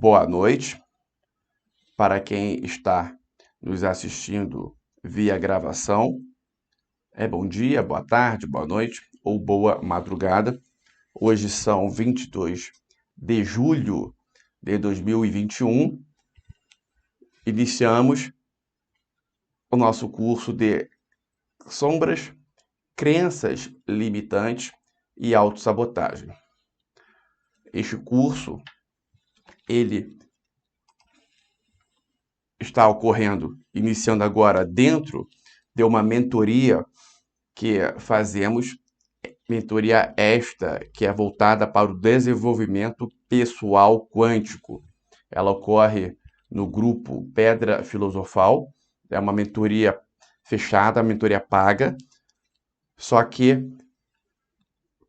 boa noite para quem está nos assistindo via gravação. Bom dia, boa tarde, boa noite ou boa madrugada. Hoje são 22 de julho de 2021. Iniciamos o nosso curso de sombras, crenças limitantes e autossabotagem. Este curso, ele está ocorrendo, iniciando agora dentro de uma mentoria que fazemos, mentoria esta que é voltada para o desenvolvimento pessoal quântico. Ela ocorre no grupo Pedra Filosofal, é uma mentoria fechada, mentoria paga, só que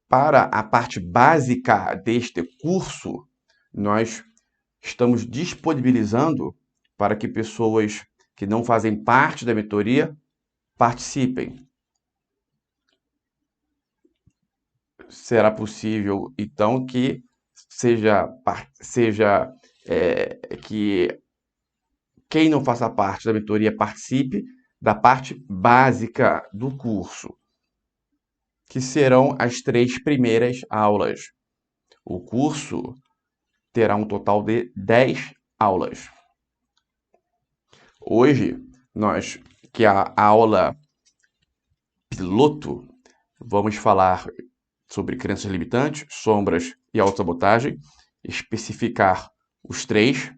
para a parte básica deste curso, nós estamos disponibilizando para que pessoas que não fazem parte da mentoria participem. Será possível, então, que que quem não faça parte da mentoria participe da parte básica do curso, que serão as 3 primeiras aulas. O curso terá um total de 10 aulas. Hoje, que é a aula piloto, vamos falar sobre crenças limitantes, sombras e autossabotagem, especificar os 3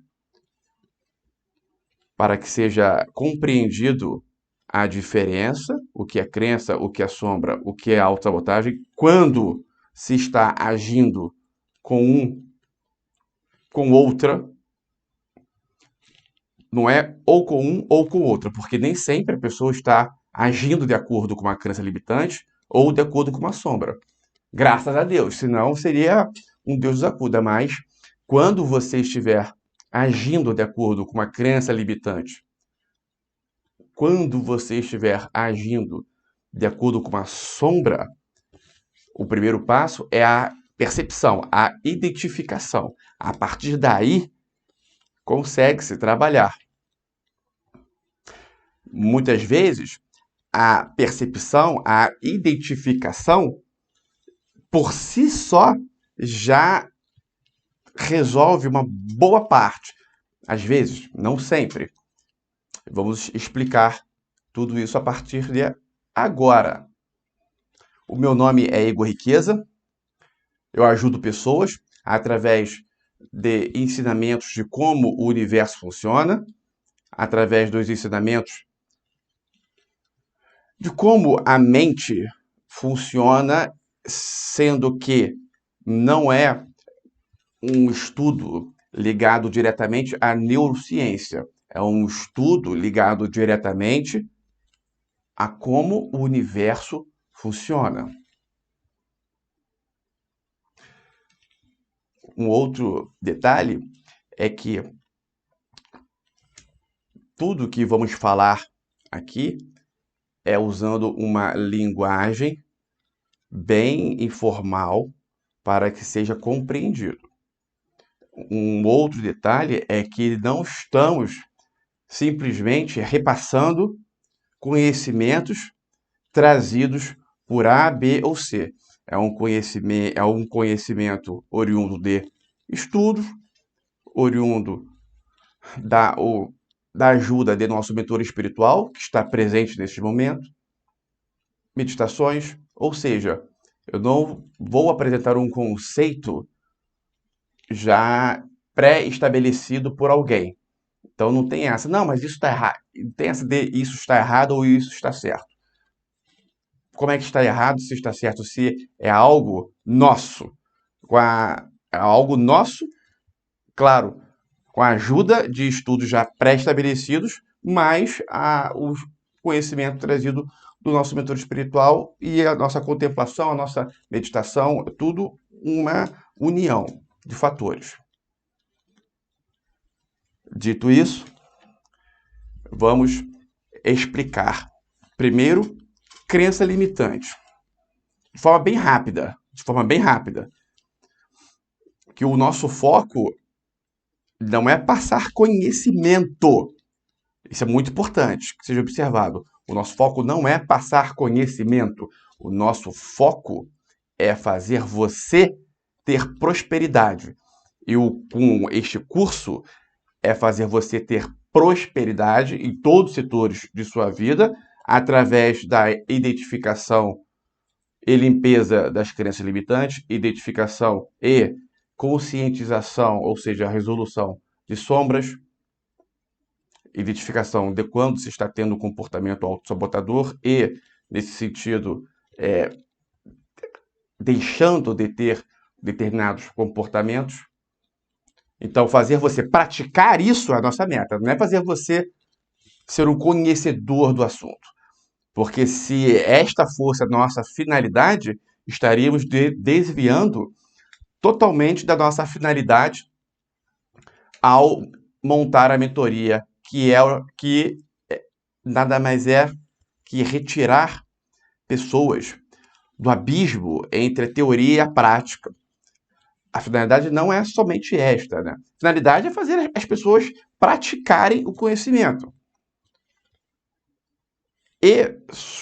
para que seja compreendido a diferença, o que é crença, o que é sombra, o que é autossabotagem, quando se está agindo com outra, não é ou com um ou com outra, porque nem sempre a pessoa está agindo de acordo com uma crença limitante ou de acordo com uma sombra. Graças a Deus, senão seria um Deus nos acuda. Mas quando você estiver agindo de acordo com uma crença limitante, quando você estiver agindo de acordo com uma sombra, o primeiro passo é a percepção, a identificação. A partir daí, consegue-se trabalhar. Muitas vezes, a percepção, a identificação, por si só, já resolve uma boa parte. Às vezes, não sempre. Vamos explicar tudo isso a partir de agora. O meu nome é Igor Riqueza. Eu ajudo pessoas através de ensinamentos de como o universo funciona, através dos ensinamentos de como a mente funciona, sendo que não é um estudo ligado diretamente à neurociência. É um estudo ligado diretamente a como o universo funciona. Um outro detalhe é que tudo que vamos falar aqui é usando uma linguagem bem informal para que seja compreendido. Um outro detalhe é que não estamos simplesmente repassando conhecimentos trazidos por A, B ou C. É um conhecimento oriundo de estudos, oriundo da ajuda de nosso mentor espiritual, que está presente neste momento, meditações, ou seja, eu não vou apresentar um conceito já pré-estabelecido por alguém. Então não tem essa, não, mas isso está errado. Não tem essa de isso está errado ou isso está certo. Como é que está errado, se está certo, se é algo nosso? É algo nosso, claro, com a ajuda de estudos já pré-estabelecidos, mas o conhecimento trazido do nosso mentor espiritual e a nossa contemplação, a nossa meditação, tudo uma união de fatores. Dito isso, vamos explicar. Primeiro, crença limitante. De forma bem rápida. Que o nosso foco Não é passar conhecimento. Isso é muito importante que seja observado. O nosso foco não é passar conhecimento. O nosso foco é fazer você ter prosperidade. E com este curso é fazer você ter prosperidade em todos os setores de sua vida, através da identificação e limpeza das crenças limitantes, identificação e conscientização, ou seja, a resolução de sombras, identificação de quando se está tendo um comportamento autossabotador e, nesse sentido, deixando de ter determinados comportamentos. Então, fazer você praticar isso é a nossa meta, não é fazer você ser um conhecedor do assunto. Porque se esta fosse a nossa finalidade, estaríamos desviando totalmente da nossa finalidade ao montar a mentoria, que nada mais é que retirar pessoas do abismo entre a teoria e a prática. A finalidade não é somente esta, né? A finalidade é fazer as pessoas praticarem o conhecimento. E,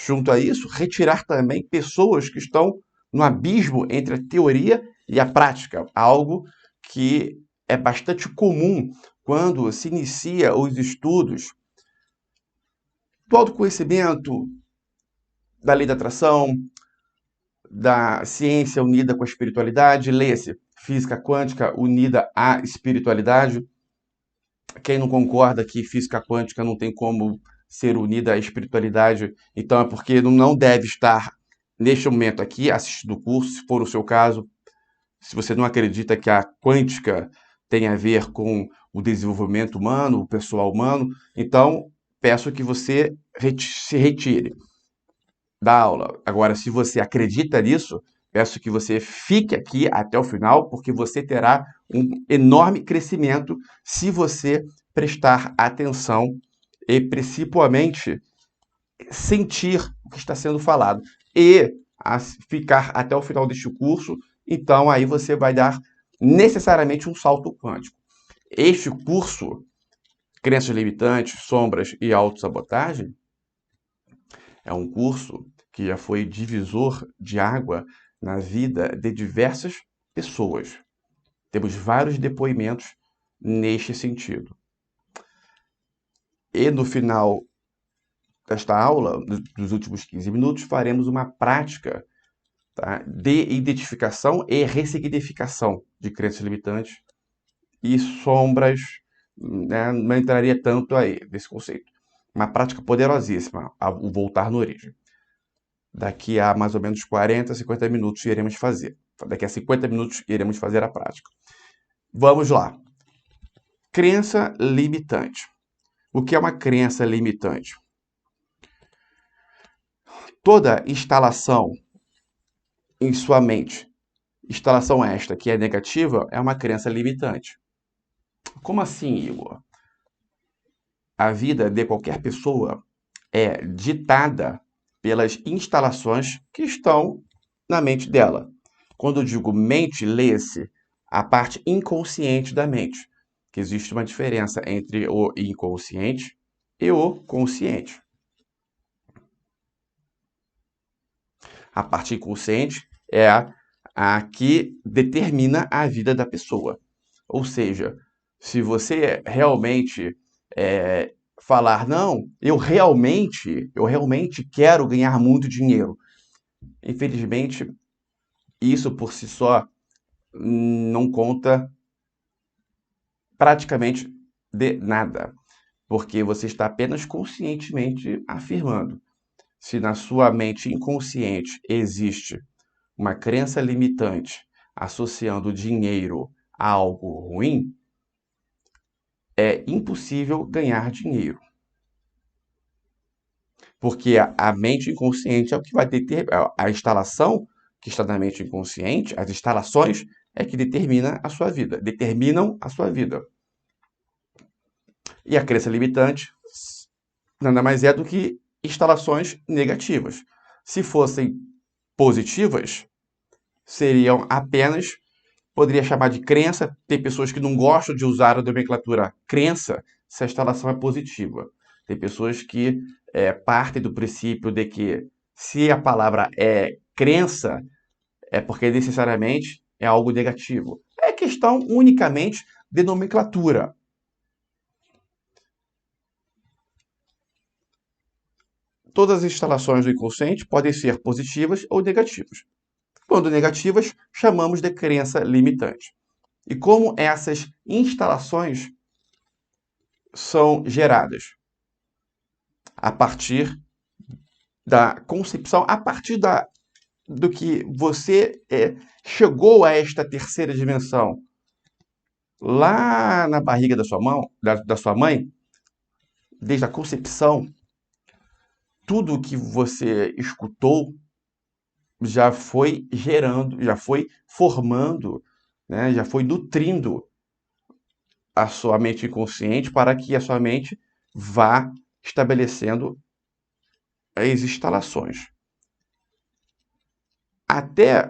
junto a isso, retirar também pessoas que estão no abismo entre a teoria e a prática, algo que é bastante comum quando se inicia os estudos do autoconhecimento, da lei da atração, da ciência unida com a espiritualidade, leia-se Física Quântica unida à espiritualidade. Quem não concorda que física quântica não tem como ser unida à espiritualidade, então é porque não deve estar neste momento aqui assistindo o curso, se for o seu caso. Se você não acredita que a quântica tem a ver com o desenvolvimento humano, o pessoal humano, então peço que você se retire da aula. Agora, se você acredita nisso, peço que você fique aqui até o final, porque você terá um enorme crescimento se você prestar atenção e, principalmente, sentir o que está sendo falado. E ficar até o final deste curso, então aí você vai dar necessariamente um salto quântico. Este curso, Crenças Limitantes, Sombras e Autossabotagem, é um curso que já foi divisor de água na vida de diversas pessoas. Temos vários depoimentos neste sentido. E no final desta aula, dos últimos 15 minutos, faremos uma prática, tá, de identificação e ressignificação de crenças limitantes e sombras, né, não entraria tanto aí nesse conceito. Uma prática poderosíssima, o voltar na origem. Daqui a mais ou menos 40, 50 minutos iremos fazer. Daqui a 50 minutos iremos fazer a prática. Vamos lá. Crença limitante. O que é uma crença limitante? Toda instalação em sua mente, instalação esta que é negativa, é uma crença limitante. Como assim, Igor? A vida de qualquer pessoa é ditada pelas instalações que estão na mente dela. Quando eu digo mente, lê-se a parte inconsciente da mente, que existe uma diferença entre o inconsciente e o consciente. A parte inconsciente é a que determina a vida da pessoa. Ou seja, se você realmente falar, não, eu realmente quero ganhar muito dinheiro. Infelizmente, isso por si só não conta praticamente de nada, porque você está apenas conscientemente afirmando. Se na sua mente inconsciente existe uma crença limitante associando o dinheiro a algo ruim, é impossível ganhar dinheiro. Porque a mente inconsciente é o que vai determinar, a instalação que está na mente inconsciente, as instalações é que determinam a sua vida. E a crença limitante nada mais é do que instalações negativas. Se fossem positivas, seriam apenas poderia chamar de crença. Tem pessoas que não gostam de usar a nomenclatura crença se a instalação é positiva. Tem pessoas que partem do princípio de que se a palavra é crença, é porque necessariamente é algo negativo. É questão unicamente de nomenclatura. Todas as instalações do inconsciente podem ser positivas ou negativas. Quando negativas, chamamos de crença limitante. E como essas instalações são geradas? A partir da concepção, a partir do que você chegou a esta terceira dimensão lá na barriga da sua mãe, desde a concepção, tudo que você escutou já foi gerando, já foi formando, né, já foi nutrindo a sua mente inconsciente para que a sua mente vá estabelecendo as instalações.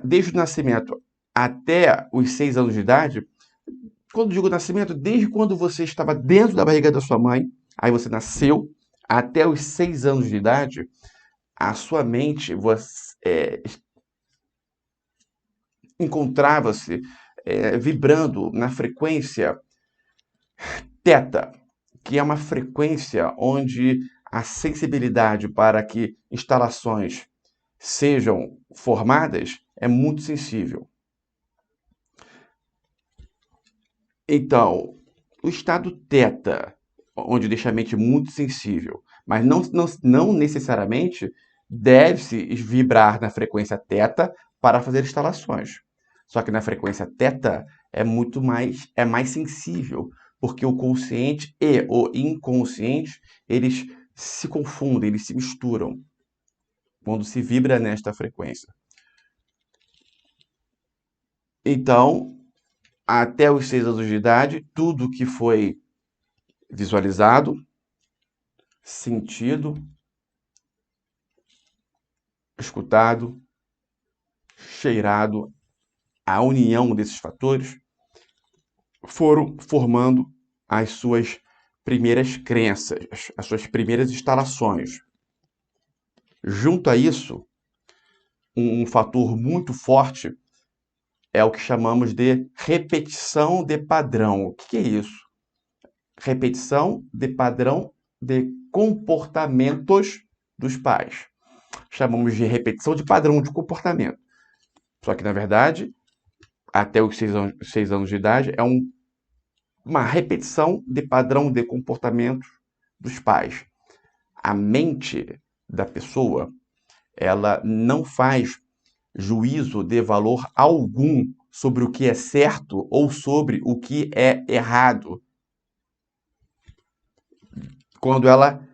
Desde o nascimento até os 6 anos de idade, quando digo nascimento, desde quando você estava dentro da barriga da sua mãe, aí você nasceu, até os 6 anos de idade, a sua mente encontrava-se vibrando na frequência teta, que é uma frequência onde a sensibilidade para que instalações sejam formadas é muito sensível. Então, o estado teta, onde deixa a mente muito sensível, mas não necessariamente deve-se vibrar na frequência teta para fazer instalações. Só que na frequência teta é mais sensível, porque o consciente e o inconsciente, eles se confundem, eles se misturam quando se vibra nesta frequência. Então, até os 6 anos de idade, tudo que foi visualizado, sentido, escutado, cheirado, a união desses fatores foram formando as suas primeiras crenças, as suas primeiras instalações. Junto a isso, um fator muito forte é o que chamamos de repetição de padrão. O que é isso? Repetição de padrão de comportamentos dos pais. Chamamos de repetição de padrão de comportamento. Só que, na verdade, até os 6 anos de idade, é uma repetição de padrão de comportamento dos pais. A mente da pessoa, ela não faz juízo de valor algum sobre o que é certo ou sobre o que é errado. Quando ela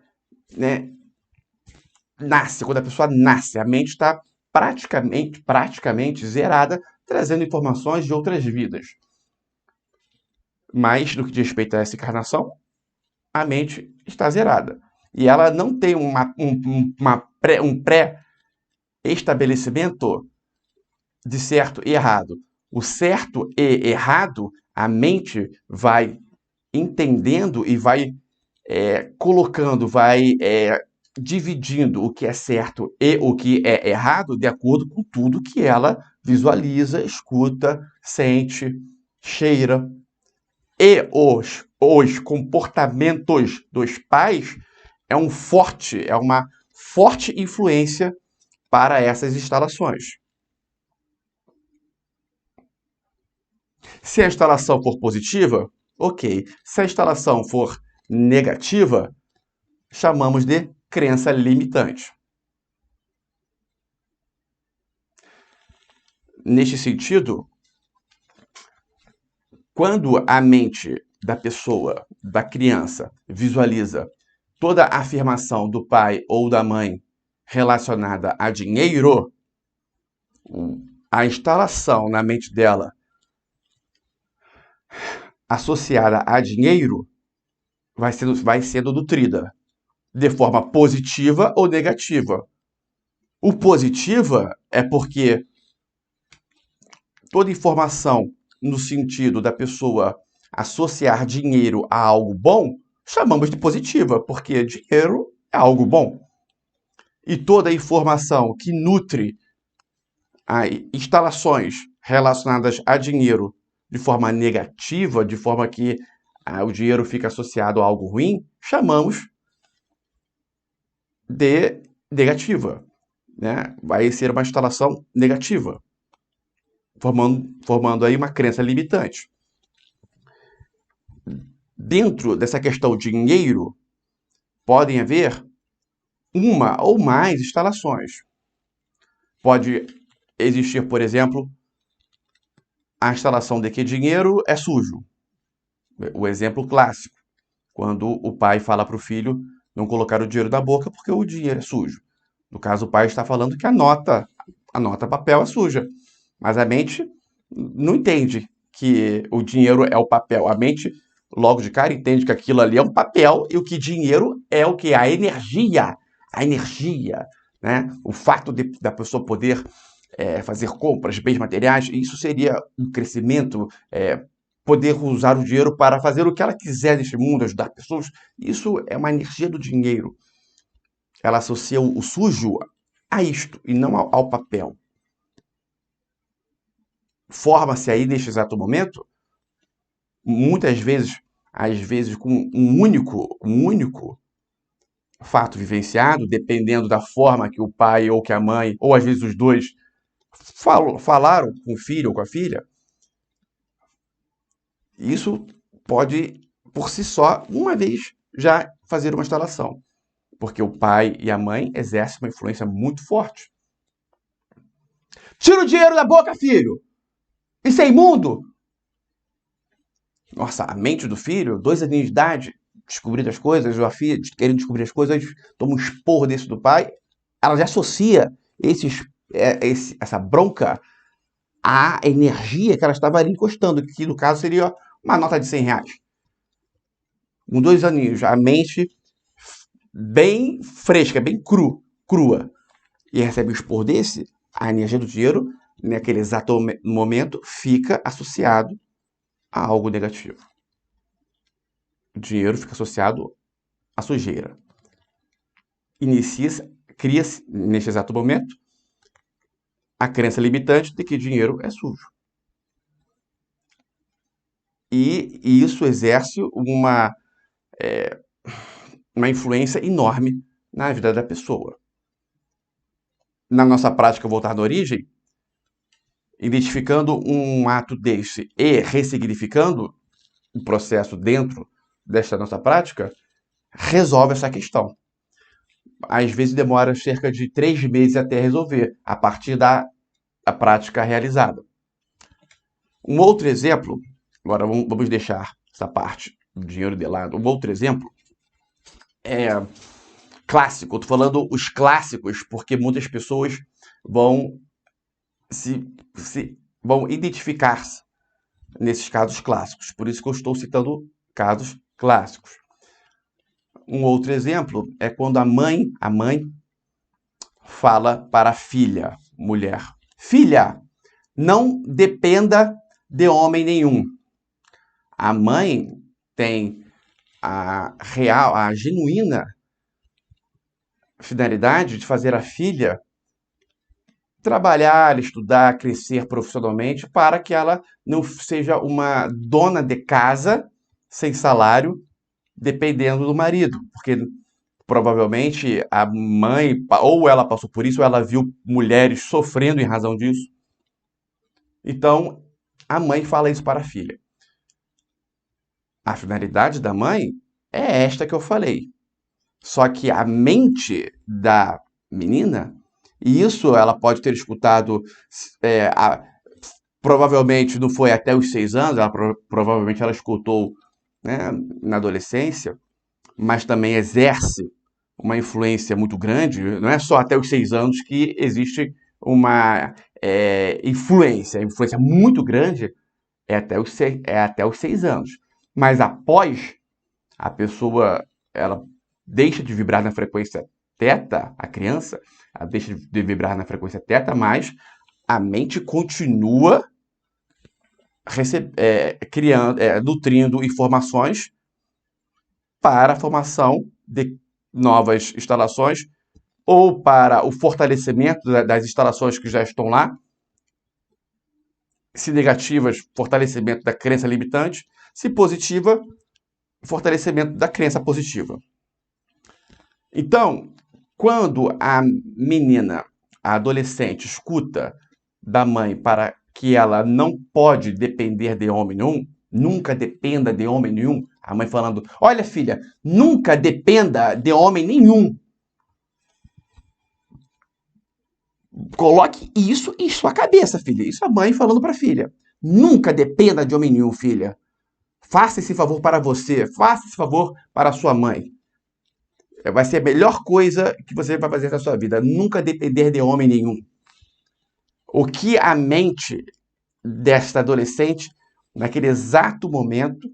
nasce, quando a pessoa nasce, a mente está praticamente zerada, trazendo informações de outras vidas. Mas, no que diz respeito a essa encarnação, a mente está zerada. E ela não tem um pré-estabelecimento de certo e errado. O certo e errado, a mente vai entendendo e vai colocando, vai dividindo o que é certo e o que é errado de acordo com tudo que ela visualiza, escuta, sente, cheira. E os comportamentos dos pais é uma forte influência para essas instalações. Se a instalação for positiva, ok. Se a instalação for negativa, chamamos de crença limitante. Neste sentido, quando a mente da pessoa, da criança, visualiza toda a afirmação do pai ou da mãe relacionada a dinheiro, a instalação na mente dela associada a dinheiro vai sendo nutrida de forma positiva ou negativa. O positiva é porque toda informação no sentido da pessoa associar dinheiro a algo bom, chamamos de positiva, porque dinheiro é algo bom. E toda informação que nutre instalações relacionadas a dinheiro de forma negativa, de forma que o dinheiro fica associado a algo ruim, chamamos de negativa, né? Vai ser uma instalação negativa, formando aí uma crença limitante. Dentro dessa questão dinheiro, podem haver uma ou mais instalações. Pode existir, por exemplo, a instalação de que dinheiro é sujo. O exemplo clássico, quando o pai fala para o filho não colocar o dinheiro na boca porque o dinheiro é sujo. No caso, o pai está falando que a nota papel é suja, mas a mente não entende que o dinheiro é o papel. A mente, logo de cara, entende que aquilo ali é um papel e o que dinheiro é o que? A energia, né? O fato da pessoa poder fazer compras, bens materiais, isso seria um crescimento, poder usar o dinheiro para fazer o que ela quiser neste mundo, ajudar pessoas. Isso é uma energia do dinheiro. Ela associa o sujo a isto e não ao papel. Forma-se aí, neste exato momento, muitas vezes, às vezes com um único fato vivenciado, dependendo da forma que o pai ou que a mãe, ou às vezes os dois, falaram com o filho ou com a filha. Isso pode, por si só, uma vez já fazer uma instalação, porque o pai e a mãe exercem uma influência muito forte. Tira o dinheiro da boca, filho! Isso é imundo! Nossa, a mente do filho, 2 aninhos de idade, descobrindo as coisas, ou a filha querendo descobrir as coisas, toma um esporro desse do pai, ela já associa essa bronca à energia que ela estava ali encostando, que no caso seria uma nota de 100 reais. Com 2 aninhos, a mente bem fresca, bem crua, e recebe um esporro desse, a energia do dinheiro, naquele exato momento, fica associado a algo negativo. O dinheiro fica associado à sujeira. Cria-se, neste exato momento, a crença limitante de que dinheiro é sujo. E isso exerce uma influência enorme na vida da pessoa. Na nossa prática Voltar na Origem, identificando um ato desse e ressignificando o processo dentro desta nossa prática, resolve essa questão. Às vezes demora cerca de 3 meses até resolver, a partir da prática realizada. Um outro exemplo, agora vamos deixar essa parte do dinheiro de lado. Um outro exemplo é clássico. Estou falando os clássicos porque muitas pessoas vão vão identificar-se nesses casos clássicos. Por isso que eu estou citando casos clássicos. Um outro exemplo é quando a mãe fala para a filha, mulher: filha, não dependa de homem nenhum. A mãe tem a genuína finalidade de fazer a filha trabalhar, estudar, crescer profissionalmente para que ela não seja uma dona de casa sem salário, dependendo do marido, porque provavelmente a mãe, ou ela passou por isso, ou ela viu mulheres sofrendo em razão disso. Então, a mãe fala isso para a filha. A finalidade da mãe é esta que eu falei. Só que a mente da menina, e isso ela pode ter escutado, provavelmente não foi até os 6 anos, provavelmente ela escutou, né, na adolescência, mas também exerce uma influência muito grande. Não é só até os 6 anos que existe uma influência muito grande, é até os 6 anos. Mas após, a pessoa ela deixa de vibrar na frequência teta, a criança, ela deixa de vibrar na frequência teta, mas a mente continua nutrindo informações para a formação de novas instalações ou para o fortalecimento das instalações que já estão lá, se negativas, fortalecimento da crença limitante, se positiva, fortalecimento da crença positiva. Então, quando a menina, a adolescente, escuta da mãe para que ela não pode depender de homem nenhum, nunca dependa de homem nenhum, a mãe falando, olha filha, nunca dependa de homem nenhum. Coloque isso em sua cabeça, filha. Isso a mãe falando para a filha. Nunca dependa de homem nenhum, filha. Faça esse favor para você. Faça esse favor para a sua mãe. Vai ser a melhor coisa que você vai fazer na sua vida. Nunca depender de homem nenhum. O que a mente desta adolescente, naquele exato momento,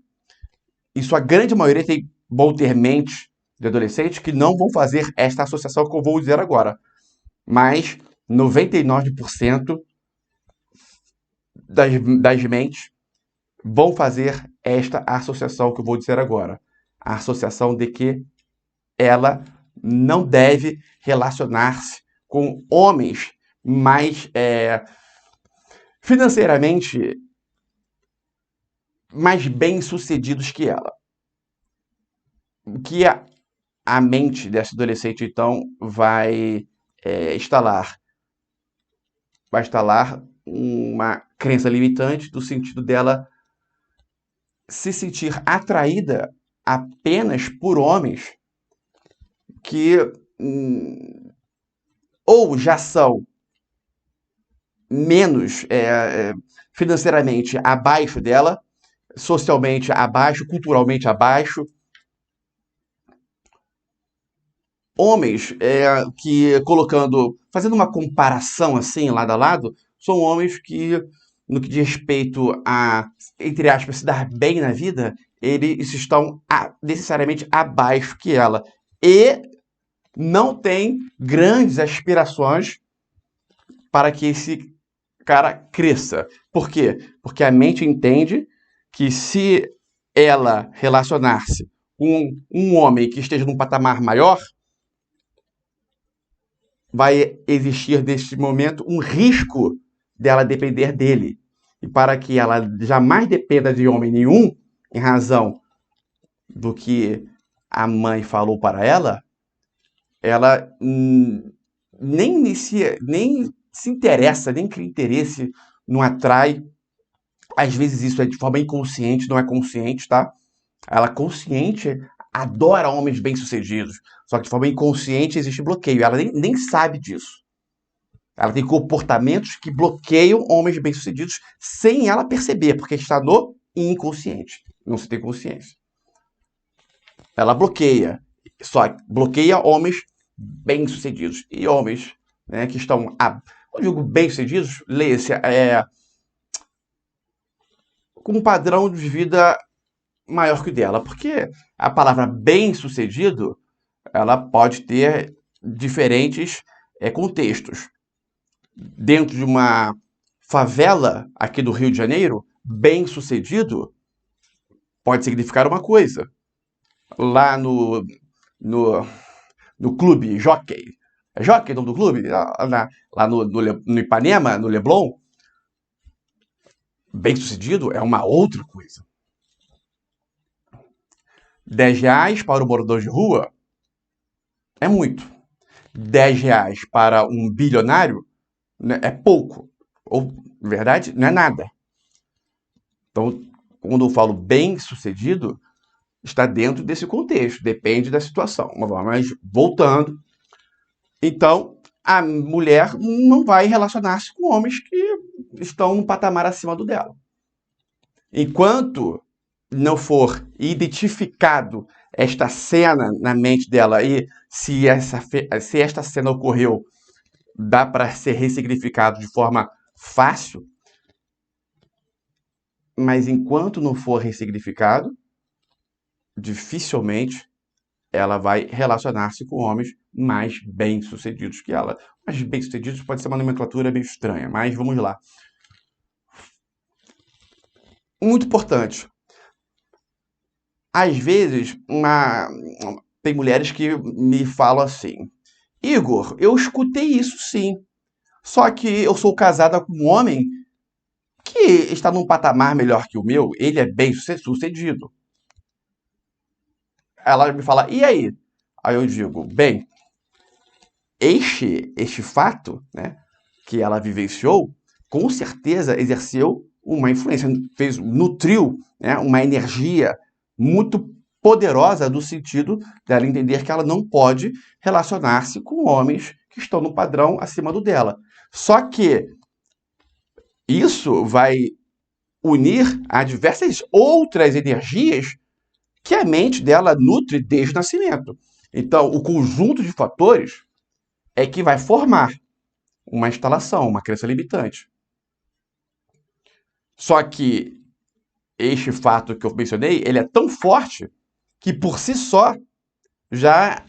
e sua grande maioria vão ter mentes de adolescentes que não vão fazer esta associação que eu vou dizer agora. Mas 99% das mentes vão fazer esta associação que eu vou dizer agora. A associação de que ela não deve relacionar-se com homens mais financeiramente mais bem-sucedidos que ela. O que a mente dessa adolescente, então, vai instalar? Vai instalar uma crença limitante do sentido dela se sentir atraída apenas por homens que ou já são menos financeiramente abaixo dela, socialmente abaixo, culturalmente abaixo. Homens que, fazendo uma comparação assim, lado a lado, são homens que, no que diz respeito a, entre aspas, se dar bem na vida, eles estão necessariamente abaixo que ela. E não têm grandes aspirações para que esse cara cresça. Por quê? Porque a mente entende que se ela relacionar-se com um homem que esteja num patamar maior, vai existir neste momento um risco dela depender dele. E para que ela jamais dependa de homem nenhum, em razão do que a mãe falou para ela, ela nem se interessa, nem cria interesse, não atrai. Às vezes isso é de forma inconsciente, não é consciente, tá? Ela consciente adora homens bem-sucedidos, só que de forma inconsciente existe bloqueio. Ela nem sabe disso. Ela tem comportamentos que bloqueiam homens bem-sucedidos sem ela perceber, porque está no inconsciente. Não se tem consciência. Ela bloqueia. Só bloqueia homens bem-sucedidos. E homens que estão, quando eu digo bem-sucedidos, leia-se, com um padrão de vida maior que o dela. Porque a palavra bem-sucedido, ela pode ter diferentes contextos. Dentro de uma favela aqui do Rio de Janeiro, bem-sucedido pode significar uma coisa. Lá no clube Jockey, é Jockey o nome do clube? Lá no Ipanema, no Leblon, bem-sucedido é uma outra coisa. R$10 para o morador de rua é muito. R$10 para um bilionário é pouco. Ou, na verdade, não é nada. Então, quando eu falo bem-sucedido, está dentro desse contexto, depende da situação. Mas, voltando, então, a mulher não vai relacionar-se com homens que estão num patamar acima do dela. Enquanto não for identificado esta cena na mente dela e se esta cena ocorreu, dá para ser ressignificado de forma fácil, mas enquanto não for ressignificado, dificilmente ela vai relacionar-se com homens mais bem-sucedidos que ela. Mais bem-sucedidos pode ser uma nomenclatura meio estranha, mas vamos lá. Muito importante. Às vezes, tem mulheres que me falam assim: Igor, eu escutei isso sim, só que eu sou casada com um homem que está num patamar melhor que o meu, ele é bem sucedido. Ela me fala: e aí? Aí eu digo: bem, este fato, né, que ela vivenciou, com certeza exerceu uma influência, nutriu, né, uma energia muito poderosa no sentido dela entender que ela não pode relacionar-se com homens que estão no padrão acima do dela. Só que isso vai unir a diversas outras energias que a mente dela nutre desde o nascimento. Então, o conjunto de fatores é que vai formar uma instalação, uma crença limitante. Só que este fato que eu mencionei, ele é tão forte que por si só já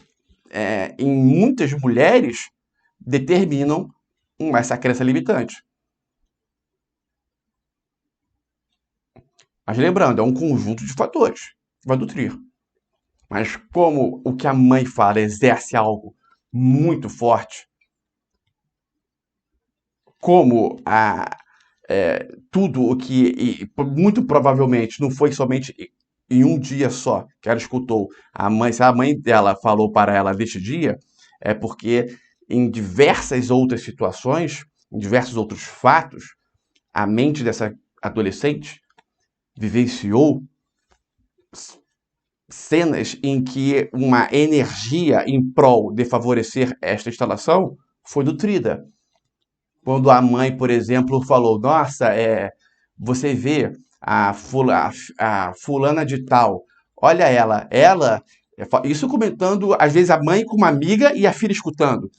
em muitas mulheres determinam essa crença limitante. Mas lembrando, é um conjunto de fatores que vai nutrir. Mas como o que a mãe fala exerce algo muito forte, como tudo o que, muito provavelmente, não foi somente em um dia só que ela escutou a mãe, se a mãe dela falou para ela deste dia, é porque em diversas outras situações, em diversos outros fatos, a mente dessa adolescente vivenciou cenas em que uma energia em prol de favorecer esta instalação foi nutrida. Quando a mãe, por exemplo, falou: Nossa, você vê a fulana de tal, olha ela. Isso comentando, às vezes, a mãe com uma amiga e a filha escutando.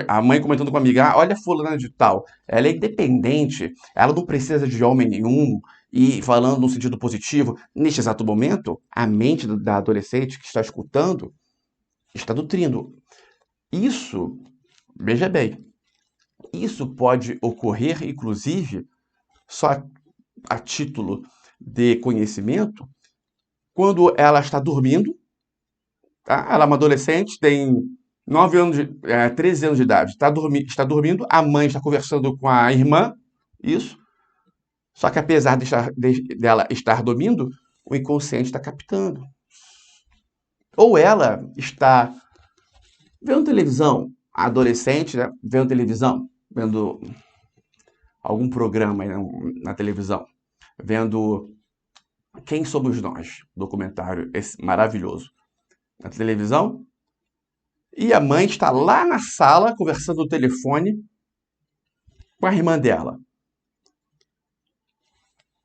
A mãe comentando com a amiga: Olha a fulana de tal, ela é independente, ela não precisa de homem nenhum. E falando no sentido positivo, neste exato momento, a mente da adolescente que está escutando está nutrindo. Isso, veja bem, isso pode ocorrer, inclusive, só a título de conhecimento, quando ela está dormindo, tá? Ela é uma adolescente, tem 13 anos de idade, está dormindo, a mãe está conversando com a irmã, isso, só que apesar dela estar dormindo, o inconsciente está captando. Ou ela está vendo televisão, a adolescente, né, vendo televisão, vendo algum programa na televisão, vendo Quem Somos Nós, documentário esse maravilhoso, na televisão, e a mãe está lá na sala conversando no telefone com a irmã dela.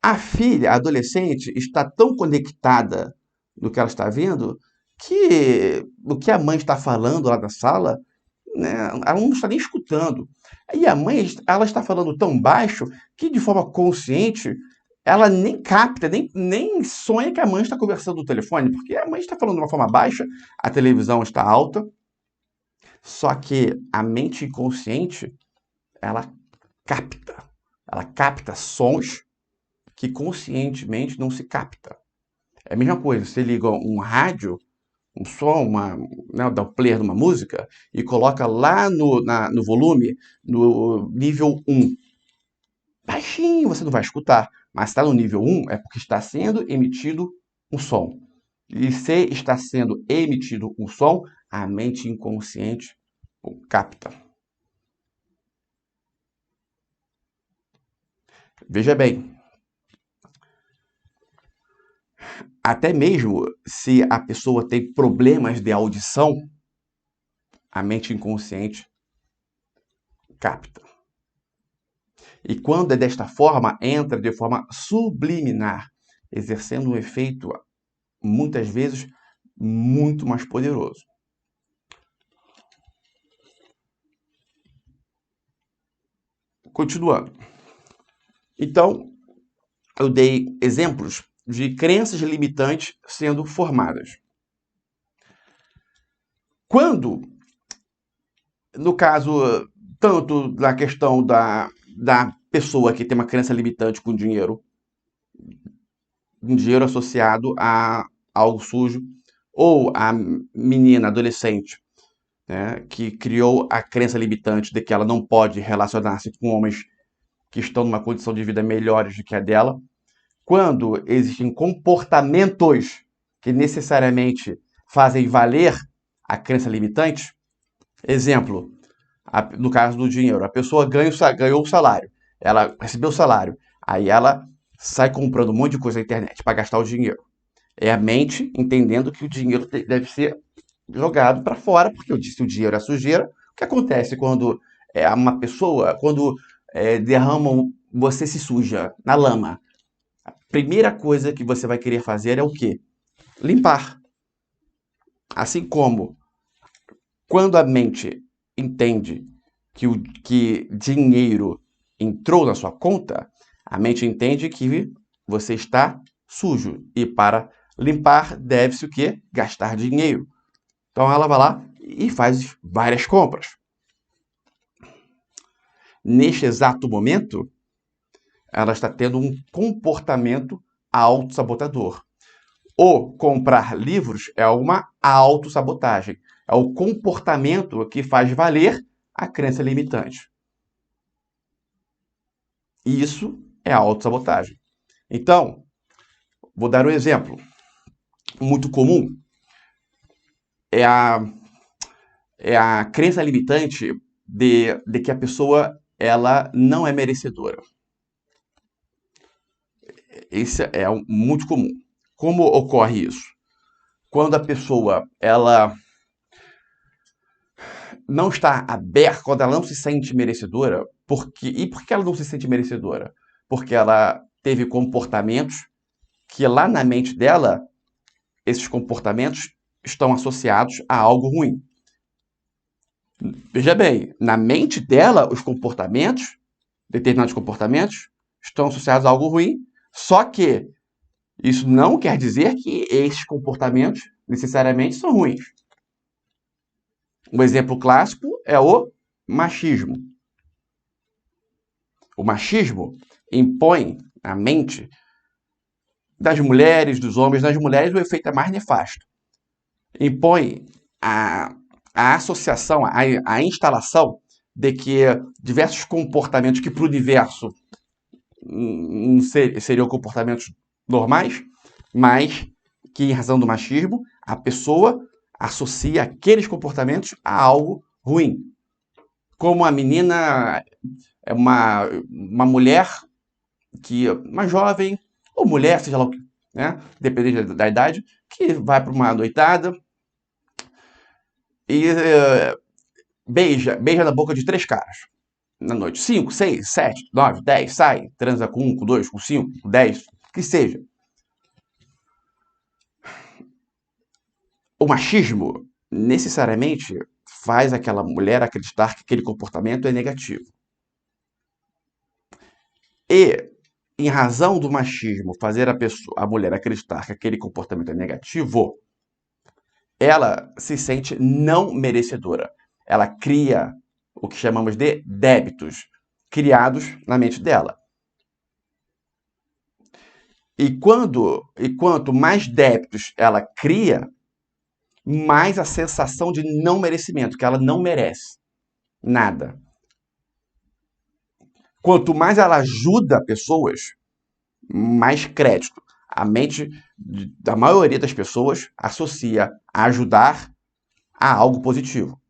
A filha, a adolescente, está tão conectada no que ela está vendo que o que a mãe está falando lá na sala, né, ela não está nem escutando. E a mãe, ela está falando tão baixo que, de forma consciente, ela nem capta, nem sonha que a mãe está conversando no telefone, porque a mãe está falando de uma forma baixa, a televisão está alta, só que a mente inconsciente, ela capta. Ela capta sons que conscientemente não se capta. É a mesma coisa, você liga um rádio, um som, dá o player de uma música e coloca lá no volume, no nível 1. Baixinho, você não vai escutar, mas está no nível 1 é porque está sendo emitido um som. E se está sendo emitido um som, a mente inconsciente capta. Veja bem, até mesmo se a pessoa tem problemas de audição, a mente inconsciente capta. E quando é desta forma, entra de forma subliminar, exercendo um efeito, muitas vezes, muito mais poderoso. Continuando. Então, eu dei exemplos de crenças limitantes sendo formadas. Quando, no caso, tanto na questão da pessoa que tem uma crença limitante com dinheiro, um dinheiro associado a algo sujo, ou a menina, adolescente, né, que criou a crença limitante de que ela não pode relacionar-se com homens que estão numa condição de vida melhores do que a dela. Quando existem comportamentos que necessariamente fazem valer a crença limitante, exemplo, no caso do dinheiro, a pessoa ganhou o salário, ela recebeu o salário, aí ela sai comprando um monte de coisa na internet para gastar o dinheiro. É a mente entendendo que o dinheiro deve ser jogado para fora, porque eu disse o dinheiro é sujeira. O que acontece quando uma pessoa, quando derramam, você se suja na lama? A primeira coisa que você vai querer fazer é o quê? Limpar. Assim como quando a mente entende que dinheiro entrou na sua conta, a mente entende que você está sujo. E para limpar, deve-se o quê? Gastar dinheiro. Então ela vai lá e faz várias compras. Neste exato momento, ela está tendo um comportamento autossabotador. O comprar livros é uma autossabotagem. É o comportamento que faz valer a crença limitante. E isso é a autossabotagem. Então, vou dar um exemplo muito comum. É a crença limitante de que a pessoa ela não é merecedora. Isso é muito comum. Como ocorre isso? Quando a pessoa ela não está aberta, quando ela não se sente merecedora, por que ela não se sente merecedora? Porque ela teve comportamentos que lá na mente dela, esses comportamentos estão associados a algo ruim. Veja bem, na mente dela, determinados comportamentos, estão associados a algo ruim, só que isso não quer dizer que esses comportamentos necessariamente são ruins. Um exemplo clássico é o machismo. O machismo impõe na mente das mulheres, dos homens, das mulheres, o efeito é mais nefasto. Impõe a associação, a instalação de que diversos comportamentos que para o universo seriam comportamentos normais, mas que em razão do machismo, a pessoa associa aqueles comportamentos a algo ruim. Como a menina é uma mulher uma jovem, ou mulher, seja lá o que, né, dependendo da idade, que vai para uma noitada e beija na boca de 3 caras na noite. 5, 6, 7, 9, 10, sai, transa com 1, com 2, com 5, com 10, que seja. O machismo necessariamente faz aquela mulher acreditar que aquele comportamento é negativo. E, em razão do machismo fazer a mulher acreditar que aquele comportamento é negativo, ela se sente não merecedora. Ela cria o que chamamos de débitos criados na mente dela. E quanto mais débitos ela cria, mais a sensação de não merecimento, que ela não merece nada. Quanto mais ela ajuda pessoas, mais crédito. A mente da maioria das pessoas associa a ajudar a algo positivo.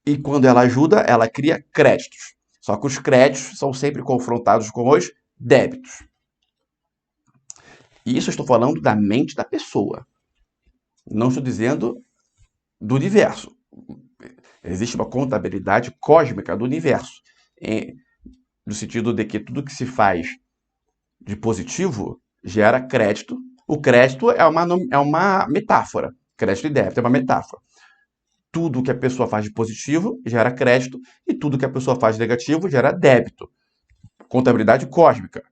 E quando ela ajuda, ela cria créditos. Só que os créditos são sempre confrontados com os débitos. E isso eu estou falando da mente da pessoa. Não estou dizendo do universo. Existe uma contabilidade cósmica do universo. No sentido de que tudo que se faz de positivo gera crédito. O crédito é uma metáfora. Crédito e débito é uma metáfora. Tudo que a pessoa faz de positivo gera crédito e tudo que a pessoa faz de negativo gera débito. Contabilidade cósmica.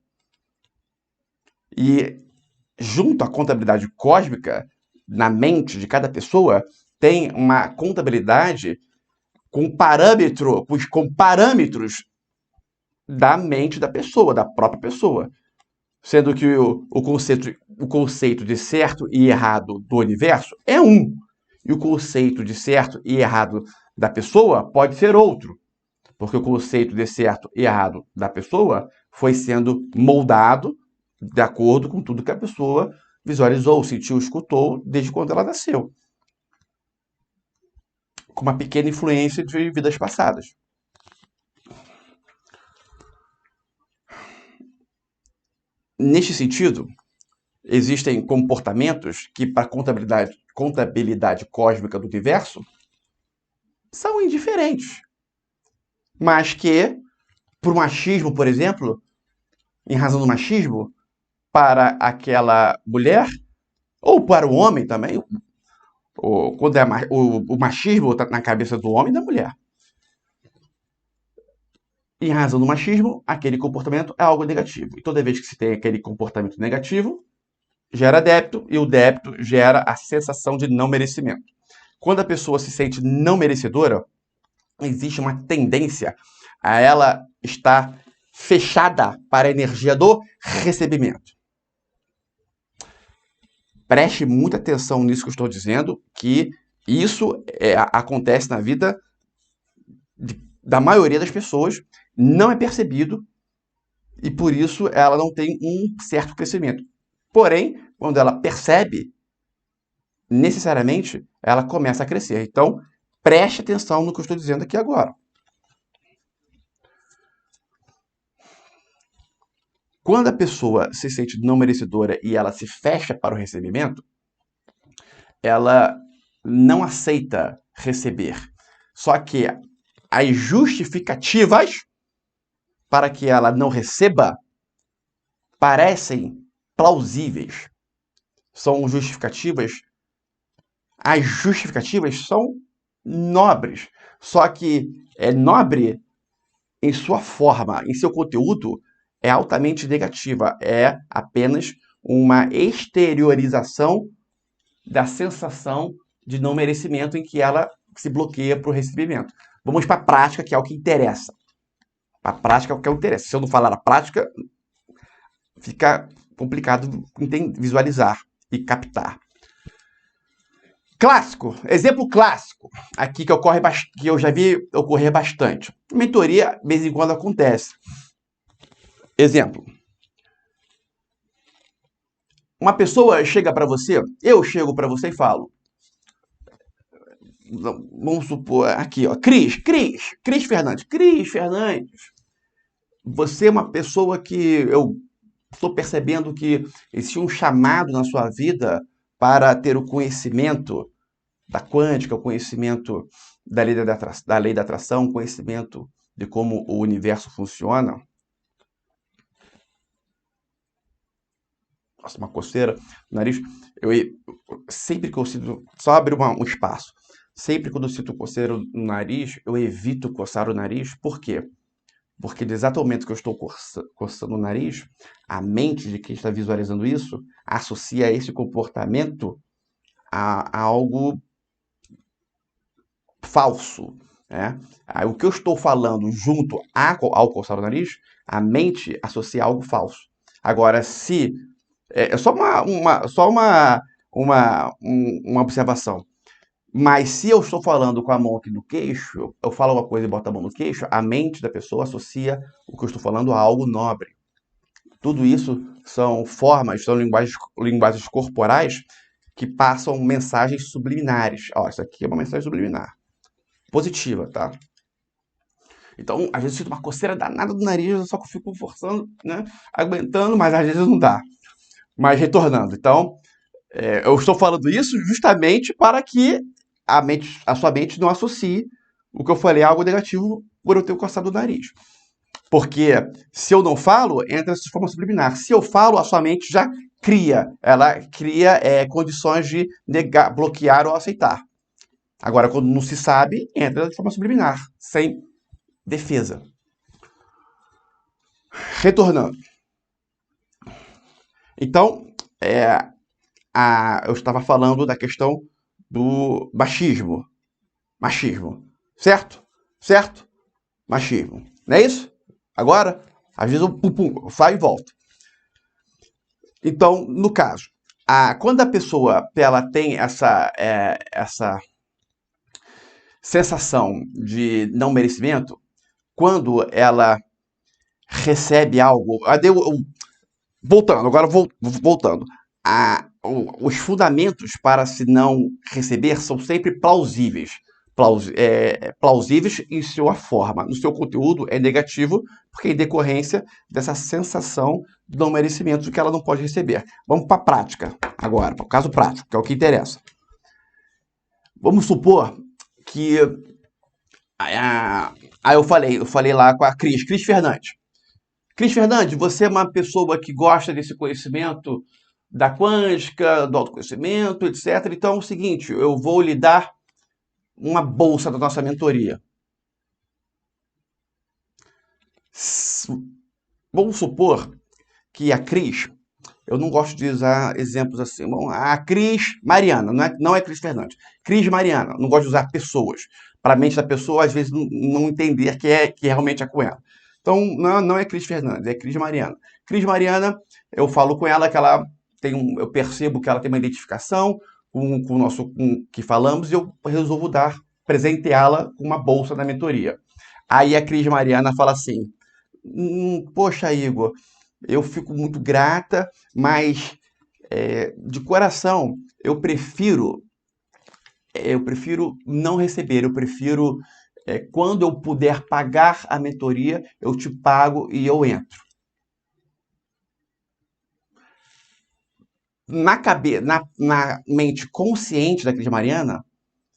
E junto à contabilidade cósmica, na mente de cada pessoa, tem uma contabilidade com parâmetros da mente da pessoa, da própria pessoa. Sendo que o conceito de certo e errado do universo é um. E o conceito de certo e errado da pessoa pode ser outro. Porque o conceito de certo e errado da pessoa foi sendo moldado de acordo com tudo que a pessoa visualizou, sentiu, escutou desde quando ela nasceu. Com uma pequena influência de vidas passadas. Neste sentido, existem comportamentos que, para a contabilidade cósmica do universo, são indiferentes. Mas que, por machismo, por exemplo, em razão do machismo, para aquela mulher, ou para o homem também, quando o machismo está na cabeça do homem e da mulher. Em razão do machismo, aquele comportamento é algo negativo. E toda vez que se tem aquele comportamento negativo, gera débito, e o débito gera a sensação de não merecimento. Quando a pessoa se sente não merecedora, existe uma tendência a ela estar fechada para a energia do recebimento. Preste muita atenção nisso que eu estou dizendo, que isso acontece na vida da maioria das pessoas, não é percebido, e por isso ela não tem um certo crescimento. Porém, quando ela percebe, necessariamente, ela começa a crescer. Então, preste atenção no que eu estou dizendo aqui agora. Quando a pessoa se sente não merecedora e ela se fecha para o recebimento, ela não aceita receber. Só que as justificativas para que ela não receba parecem plausíveis. São justificativas. As justificativas são nobres. Só que é nobre em sua forma, em seu conteúdo, é altamente negativa. É apenas uma exteriorização da sensação de não merecimento em que ela se bloqueia para o recebimento. Vamos para a prática, que é o que interessa. A prática é o que interessa. Se eu não falar a prática, fica complicado visualizar e captar. Clássico, exemplo clássico, aqui que eu já vi ocorrer bastante. Mentoria, de vez em quando, acontece. Exemplo. Uma pessoa chega para você, eu chego para você e falo, vamos supor, aqui, ó, Cris Fernandes, você é uma pessoa que eu estou percebendo que existe um chamado na sua vida para ter o conhecimento da quântica, o conhecimento da lei da atração, conhecimento de como o universo funciona. Nossa, uma coceira no nariz. Sempre que eu sinto, só abrir um espaço. Sempre quando eu sinto coceira no nariz, eu evito coçar o nariz. Por quê? Porque no exato momento que eu estou coçando o nariz, a mente de quem está visualizando isso associa esse comportamento a algo falso. Né? O que eu estou falando junto ao coçar o nariz, a mente associa a algo falso. Agora, se... É só uma observação. Mas se eu estou falando com a mão aqui no queixo, eu falo uma coisa e boto a mão no queixo, a mente da pessoa associa o que eu estou falando a algo nobre. Tudo isso são formas, são linguagens corporais que passam mensagens subliminares. Ó, isso aqui é uma mensagem subliminar. Positiva, tá? Então, às vezes eu sinto uma coceira danada do nariz, só que eu fico forçando, né? Aguentando, mas às vezes não dá. Mas retornando. Então, eu estou falando isso justamente para que a sua mente não associe o que eu falei a algo negativo por eu ter coçado o nariz. Porque se eu não falo, entra de forma subliminar. Se eu falo, a sua mente já cria. Ela cria condições de negar, bloquear ou aceitar. Agora, quando não se sabe, entra de forma subliminar, sem defesa. Retornando. Então, eu estava falando da questão do machismo. Machismo. Certo? Certo? Machismo. Não é isso? Agora, às vezes eu saio e volto. Então, no caso, quando a pessoa ela tem essa sensação de não merecimento, quando ela recebe algo. Voltando, agora voltando. Os fundamentos para se não receber são sempre plausíveis. Plausíveis em sua forma. No seu conteúdo é negativo, porque é em decorrência dessa sensação de não merecimento de que ela não pode receber. Vamos para a prática agora, para o caso prático, que é o que interessa. Vamos supor que eu falei lá com a Cris Fernandes. Cris Fernandes, você é uma pessoa que gosta desse conhecimento da quântica, do autoconhecimento, etc. Então é o seguinte, eu vou lhe dar uma bolsa da nossa mentoria. Vamos supor que a Cris, eu não gosto de usar exemplos assim, bom, a Cris Mariana, não é Cris Fernandes, Cris Mariana, não gosto de usar pessoas, para a mente da pessoa às vezes não entender que realmente é com ela. Então não é Cris Fernandes, é Cris Mariana. Cris Mariana, eu falo com ela que ela eu percebo que ela tem uma identificação com o nosso que falamos e eu resolvo presenteá-la com uma bolsa da mentoria. Aí a Cris Mariana fala assim, poxa Igor, eu fico muito grata, mas de coração eu prefiro não receber, eu prefiro quando eu puder pagar a mentoria, eu te pago e eu entro. Na mente consciente da Cris Mariana,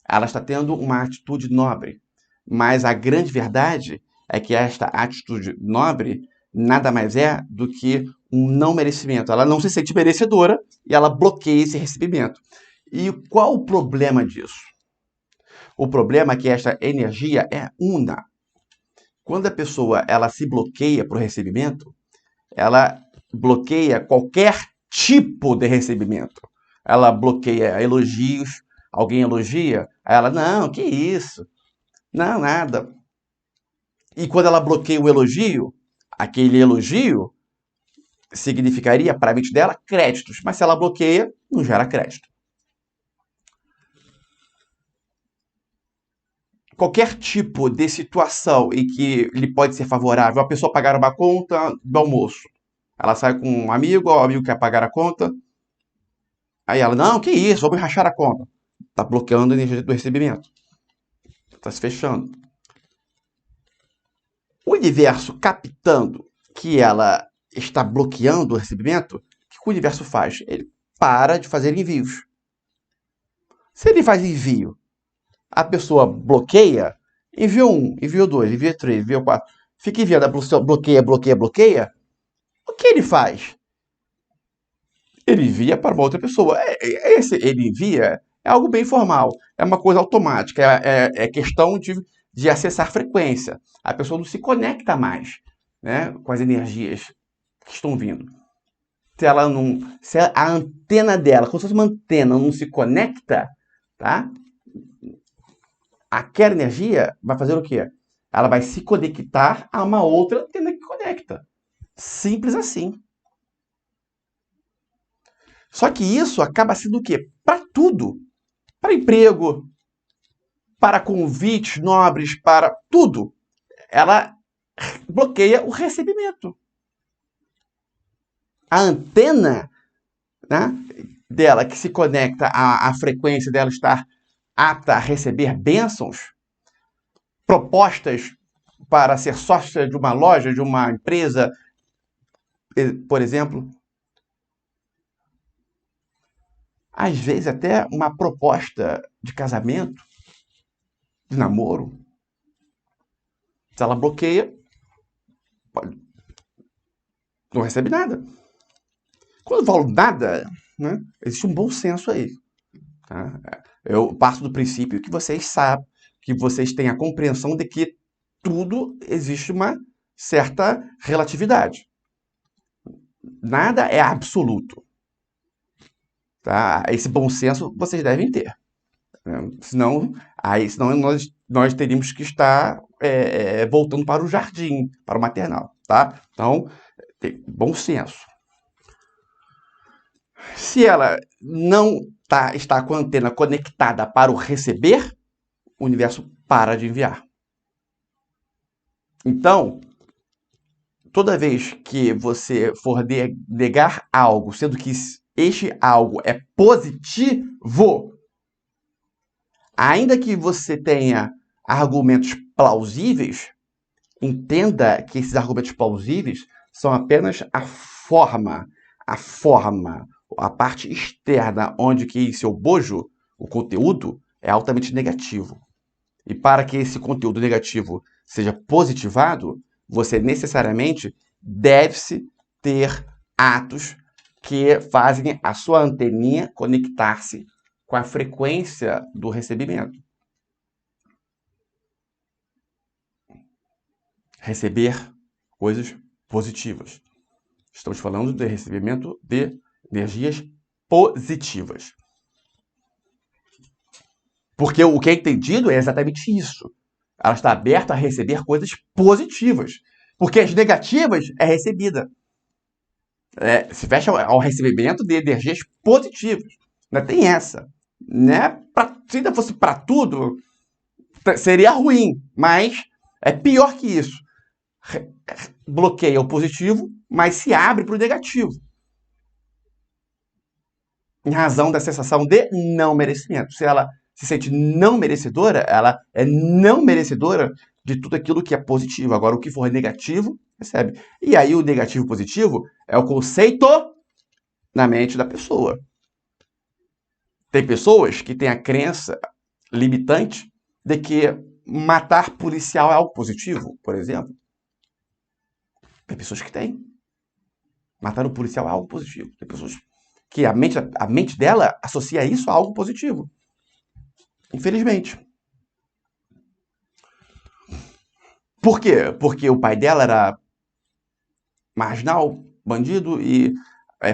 ela está tendo uma atitude nobre. Mas a grande verdade é que esta atitude nobre nada mais é do que um não merecimento. Ela não se sente merecedora e ela bloqueia esse recebimento. E qual o problema disso? O problema é que esta energia é una. Quando a pessoa ela se bloqueia para o recebimento, ela bloqueia qualquer tipo de recebimento. Ela bloqueia elogios, alguém elogia, aí ela, não, que isso? Não, nada. E quando ela bloqueia o elogio, aquele elogio significaria, para a mente dela, créditos. Mas se ela bloqueia, não gera crédito. Qualquer tipo de situação em que lhe pode ser favorável, a pessoa pagar uma conta do almoço. Ela sai com um amigo, o amigo quer pagar a conta. Aí ela, não, que isso, vamos rachar a conta. Está bloqueando a energia do recebimento. Está se fechando. O universo captando que ela está bloqueando o recebimento, o que o universo faz? Ele para de fazer envios. Se ele faz envio, a pessoa bloqueia, enviou 1, enviou 2, enviou 3, enviou 4, fica enviando, a pessoa bloqueia, o que ele faz? Ele envia para uma outra pessoa. Ele envia é algo bem formal, é uma coisa automática, é questão de acessar frequência. A pessoa não se conecta mais, né, com as energias que estão vindo. Se a antena dela, como se fosse uma antena, não se conecta, tá? Aquela energia vai fazer o quê? Ela vai se conectar a uma outra antena que conecta. Simples assim. Só que isso acaba sendo o quê? Para tudo. Para emprego, para convites nobres, para tudo. Ela bloqueia o recebimento. A antena, né, dela que se conecta à frequência dela estar apta a receber bênçãos, propostas para ser sócia de uma loja, de uma empresa, por exemplo. Às vezes até uma proposta de casamento, de namoro. Se ela bloqueia, não recebe nada. Quando eu falo nada, né, existe um bom senso aí. Tá? Eu parto do princípio que vocês sabem, que vocês têm a compreensão de que tudo existe uma certa relatividade. Nada é absoluto. Tá? Esse bom senso vocês devem ter. Senão nós nós teríamos que estar voltando para o jardim, para o maternal, tá? Então, bom senso. Se ela não está com a antena conectada para o receber, o universo para de enviar. Então, toda vez que você for negar algo, sendo que este algo é positivo, ainda que você tenha argumentos plausíveis, entenda que esses argumentos plausíveis são apenas a parte externa, onde que seu bojo, o conteúdo, é altamente negativo. E para que esse conteúdo negativo seja positivado, você necessariamente deve-se ter atos que fazem a sua anteninha conectar-se com a frequência do recebimento. Receber coisas positivas. Estamos falando de recebimento de energias positivas. Porque o que é entendido é exatamente isso. Ela está aberta a receber coisas positivas. Porque as negativas é recebida. Se fecha ao recebimento de energias positivas. Não tem essa. Né? Se ainda fosse para tudo, seria ruim. Mas é pior que isso. Bloqueia o positivo, mas se abre para o negativo. Em razão da sensação de não merecimento. Se ela se sente não merecedora, ela é não merecedora de tudo aquilo que é positivo. Agora, o que for negativo, recebe. E aí, o negativo positivo é o conceito na mente da pessoa. Tem pessoas que têm a crença limitante de que matar policial é algo positivo, por exemplo. Tem pessoas que têm. Matar um policial é algo positivo. Tem pessoas que a mente dela associa isso a algo positivo. Infelizmente. Por quê? Porque o pai dela era marginal, bandido, e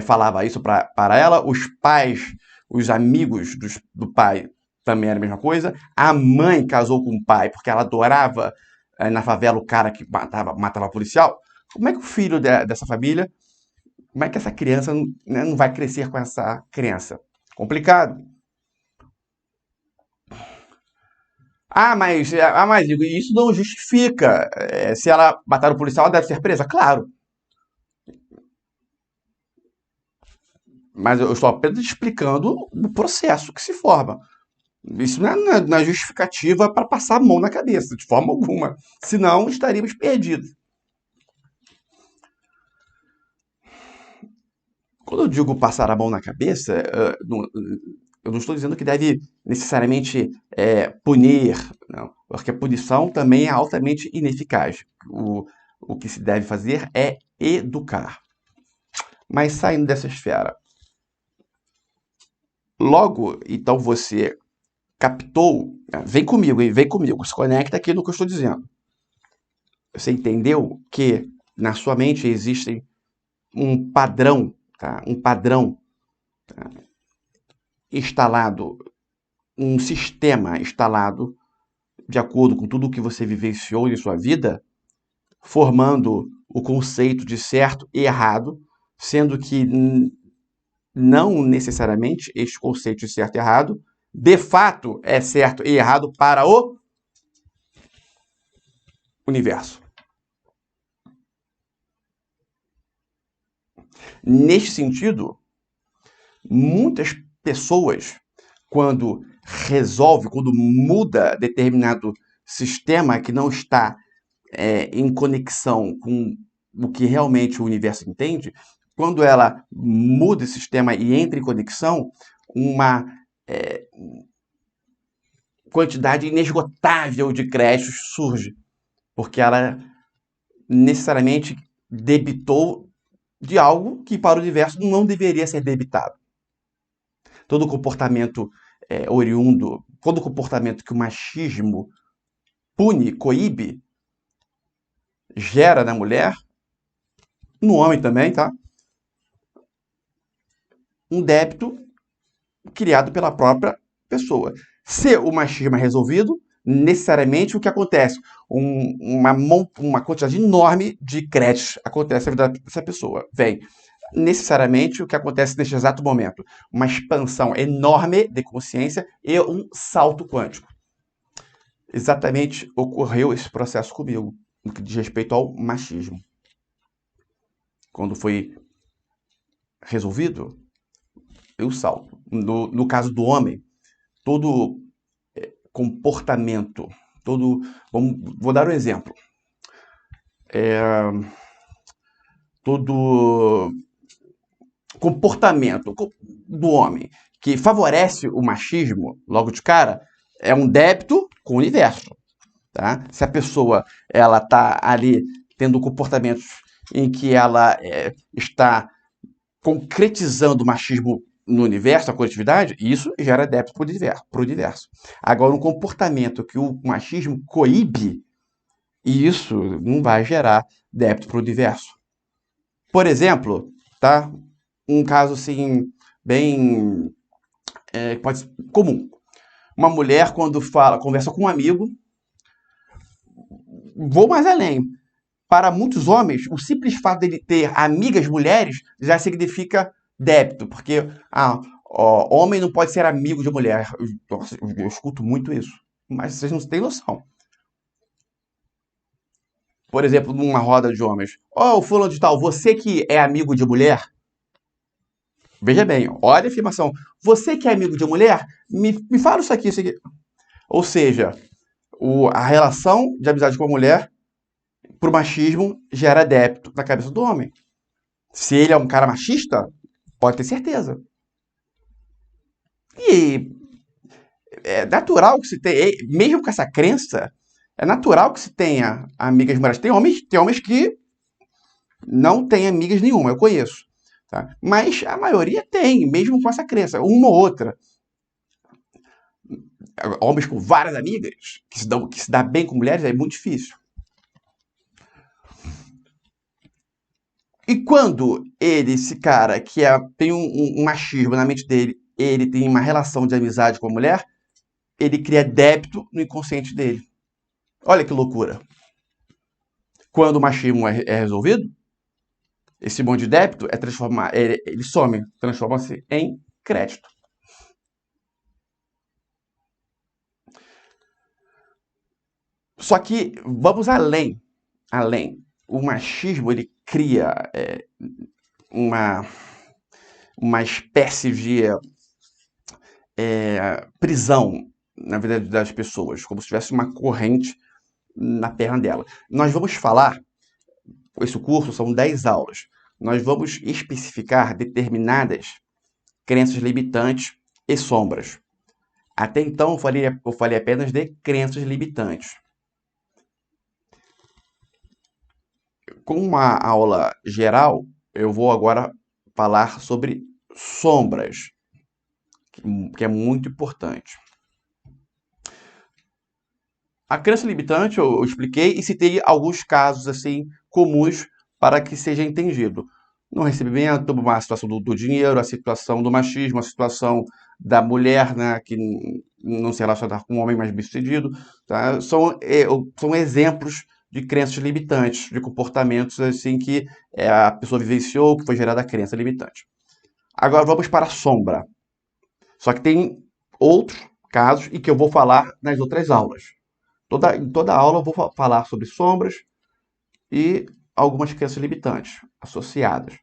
falava isso para ela. Os pais, os amigos do pai também era a mesma coisa. A mãe casou com o pai porque ela adorava na favela o cara que matava policial. Como é que o filho dessa família, como é que essa criança não vai crescer com essa crença? Complicado. Mas isso não justifica. Se ela matar o policial, ela deve ser presa? Claro. Mas eu estou apenas explicando o processo que se forma. Isso não é justificativa para passar a mão na cabeça, de forma alguma. Senão, estaríamos perdidos. Quando eu digo passar a mão na cabeça, eu não estou dizendo que deve necessariamente punir, não, porque a punição também é altamente ineficaz. O que se deve fazer é educar. Mas saindo dessa esfera, logo, então você captou, vem comigo, se conecta aqui no que eu estou dizendo. Você entendeu que na sua mente existe um padrão, tá? Tá? Instalado, um sistema instalado de acordo com tudo o que você vivenciou em sua vida, formando o conceito de certo e errado, sendo que não necessariamente este conceito de certo e errado, de fato, é certo e errado para o universo. Neste sentido, muitas pessoas, quando muda determinado sistema que não está em conexão com o que realmente o universo entende, quando ela muda esse sistema e entra em conexão, uma quantidade inesgotável de créditos surge, porque ela necessariamente debitou de algo que para o universo não deveria ser debitado. Todo comportamento oriundo, todo comportamento que o machismo pune, coíbe, gera na mulher, no homem também, tá? Um débito criado pela própria pessoa. Se o machismo é resolvido, necessariamente o que acontece. Uma quantidade enorme de créditos acontece na vida dessa pessoa. Vem necessariamente o que acontece neste exato momento. Uma expansão enorme de consciência e um salto quântico. Exatamente ocorreu esse processo comigo, no que diz respeito ao machismo. Quando foi resolvido, eu salto. No caso do homem, todo comportamento, vou dar um exemplo. Todo comportamento do homem que favorece o machismo logo de cara é um débito com o universo. Tá? Se a pessoa ela está ali tendo comportamentos em que ela está concretizando o machismo no universo, a coletividade, isso gera débito para o universo. Agora, um comportamento que o machismo coíbe, isso não vai gerar débito para o universo. Por exemplo, tá? Um caso assim, bem pode ser comum. Uma mulher, quando conversa com um amigo, vou mais além. Para muitos homens, o simples fato dele ter amigas mulheres já significa débito, porque homem não pode ser amigo de mulher. Eu escuto muito isso, mas vocês não têm noção. Por exemplo, numa roda de homens, o fulano de tal, você que é amigo de mulher, veja bem, olha a afirmação, você que é amigo de mulher, me fala isso aqui, isso aqui. Ou seja, a relação de amizade com a mulher pro machismo gera débito na cabeça do homem. Se ele é um cara machista, pode ter certeza. E é natural que se tenha, mesmo com essa crença, é natural que se tenha amigas mulheres. Tem homens que não têm amigas nenhuma, eu conheço. Tá? Mas a maioria tem, mesmo com essa crença, uma ou outra. Homens com várias amigas, que se dá bem com mulheres, é muito difícil. E quando esse cara que tem um machismo na mente dele, ele tem uma relação de amizade com a mulher, ele cria débito no inconsciente dele. Olha que loucura. Quando o machismo é resolvido, esse monte de débito é ele some, transforma-se em crédito. Só que vamos além. O machismo ele cria uma espécie de prisão na vida das pessoas, como se tivesse uma corrente na perna dela. Nós vamos falar, esse curso são 10 aulas, nós vamos especificar determinadas crenças limitantes e sombras. Até então eu falei apenas de crenças limitantes. Com uma aula geral, eu vou agora falar sobre sombras, que é muito importante. A crença limitante eu expliquei e citei alguns casos assim comuns para que seja entendido. No recebimento, uma situação do dinheiro, a situação do machismo, a situação da mulher, né, que não se relaciona com um homem mais bem-sucedido. Tá? São exemplos de crenças limitantes, de comportamentos assim que a pessoa vivenciou, que foi gerada a crença limitante. Agora vamos para a sombra. Só que tem outros casos e que eu vou falar nas outras aulas. Em toda aula eu vou falar sobre sombras e algumas crenças limitantes associadas.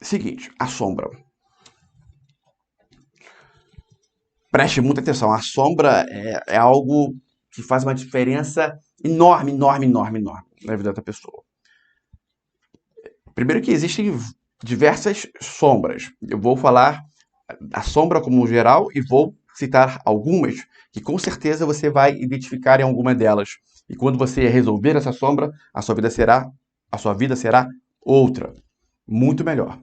Seguinte, a sombra. Preste muita atenção. A sombra é algo que faz uma diferença enorme na vida da pessoa. Primeiro que existem diversas sombras. Eu vou falar a sombra como geral e vou citar algumas que com certeza você vai identificar em alguma delas. E quando você resolver essa sombra, a sua vida será outra, muito melhor.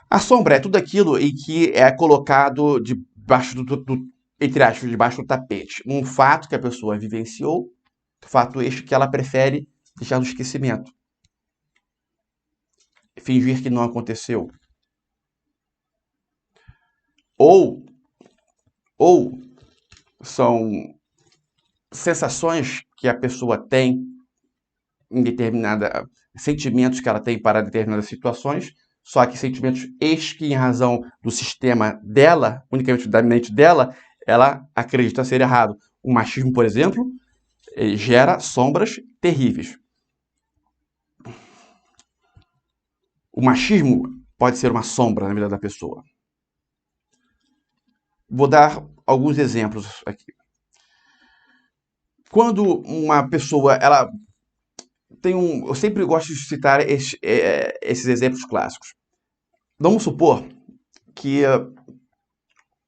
A sombra é tudo aquilo em que é colocado debaixo entre aspas, debaixo do tapete. Um fato que a pessoa vivenciou, fato este que ela prefere deixar no esquecimento. Fingir que não aconteceu. Ou ou são sensações que a pessoa tem em determinada sentimentos que ela tem para determinadas situações, só que sentimentos estes que, em razão do sistema dela, unicamente da mente dela, ela acredita ser errado. O machismo, por exemplo, ele gera sombras terríveis. O machismo pode ser uma sombra na vida da pessoa. Vou dar alguns exemplos aqui. Quando uma pessoa, ela tem um... Eu sempre gosto de citar esses exemplos clássicos. Vamos supor que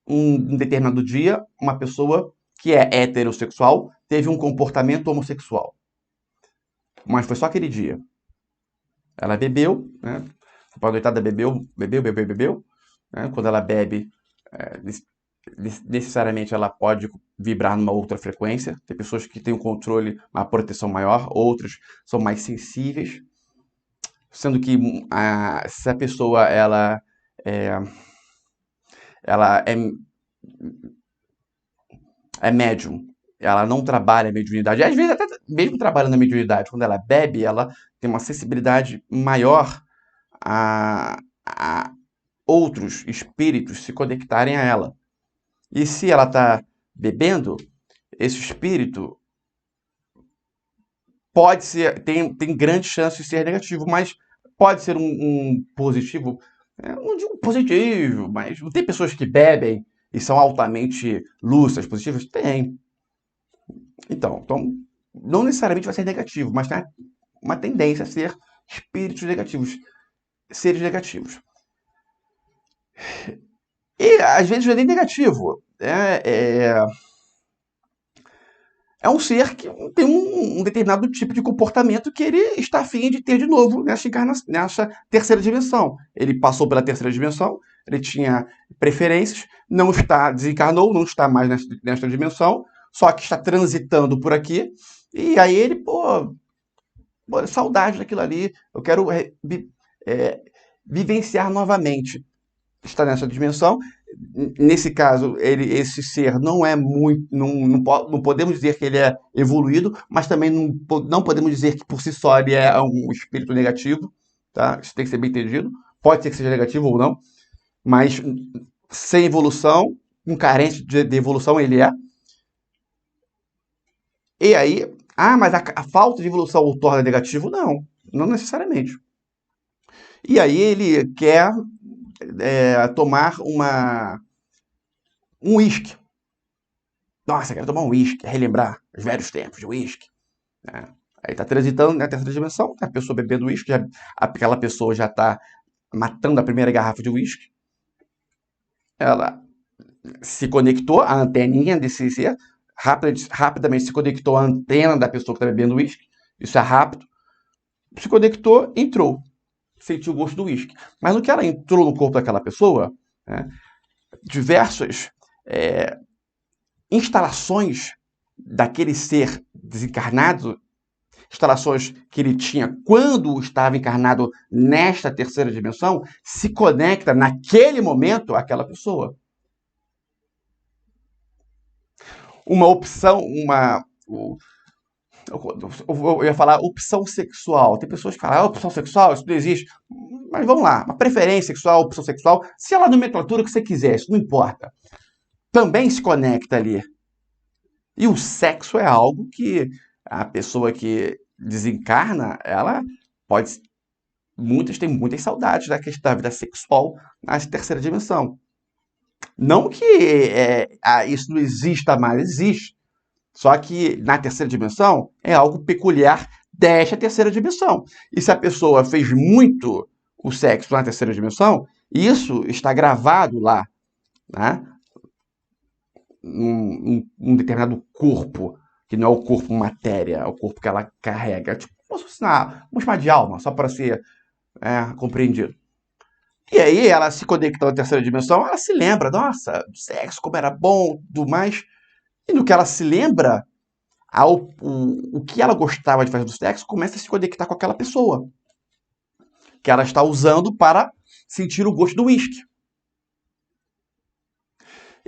um determinado dia, uma pessoa que é heterossexual teve um comportamento homossexual. Mas foi só aquele dia. Ela bebeu, né? A noitada bebeu. Né? Quando ela bebe, necessariamente ela pode vibrar numa outra frequência. Tem pessoas que têm um controle, uma proteção maior, outras são mais sensíveis. Sendo que se a pessoa ela é médium, ela não trabalha a mediunidade. Às vezes, até mesmo trabalhando a mediunidade, quando ela bebe, ela tem uma sensibilidade maior a outros espíritos se conectarem a ela. E se ela está bebendo, esse espírito pode ser, tem grande chance de ser negativo, mas pode ser um positivo. Não digo positivo, mas não tem pessoas que bebem e são altamente lúcidas, positivas? Tem. Então, não necessariamente vai ser negativo, mas tem uma tendência a ser espíritos negativos, seres negativos. E às vezes não é nem negativo. É um ser que tem um determinado tipo de comportamento que ele está afim de ter de novo nessa terceira dimensão. Ele passou pela terceira dimensão, ele tinha preferências, não está, desencarnou, não está mais nesta dimensão, só que está transitando por aqui, e aí ele, saudade daquilo ali, eu quero vivenciar novamente. Está nessa dimensão. Nesse caso, esse ser não é muito. Não podemos dizer que ele é evoluído, mas também não podemos dizer que por si só ele é um espírito negativo. Tá? Isso tem que ser bem entendido. Pode ser que seja negativo ou não, mas sem evolução, um carente de evolução ele é. E aí, mas a falta de evolução o torna negativo? Não necessariamente. E aí ele quer tomar um uísque. Nossa, quero tomar um uísque, relembrar os velhos tempos de uísque. Né? Aí está transitando na terceira dimensão, a pessoa bebendo uísque, aquela pessoa já está matando a primeira garrafa de uísque. Ela se conectou à anteninha desse ser, rapidamente se conectou à antena da pessoa que está bebendo uísque. Isso é rápido. Se conectou, entrou. Sentiu o gosto do uísque. Mas no que ela entrou no corpo daquela pessoa, né, diversas instalações daquele ser desencarnado, instalações que ele tinha quando estava encarnado nesta terceira dimensão, se conecta naquele momento àquela pessoa. Uma opção, eu ia falar opção sexual. Tem pessoas que falam, opção sexual, isso não existe. Mas vamos lá, uma preferência sexual, opção sexual, se ela nomenclatura que você quiser, isso não importa. Também se conecta ali. E o sexo é algo que a pessoa que desencarna, ela pode... Muitas têm muitas saudades da questão da vida sexual na terceira dimensão. Não que isso não exista mais, existe. Só que na terceira dimensão é algo peculiar desta terceira dimensão. E se a pessoa fez muito o sexo na terceira dimensão, isso está gravado lá, né? Um determinado corpo, que não é o corpo matéria, é o corpo que ela carrega. Tipo, como se fosse vamos chamar de alma, só para ser compreendido. E aí ela se conecta à terceira dimensão, ela se lembra, nossa, do sexo, como era bom, do mais. E no que ela se lembra, o que ela gostava de fazer do sexo começa a se conectar com aquela pessoa que ela está usando para sentir o gosto do uísque.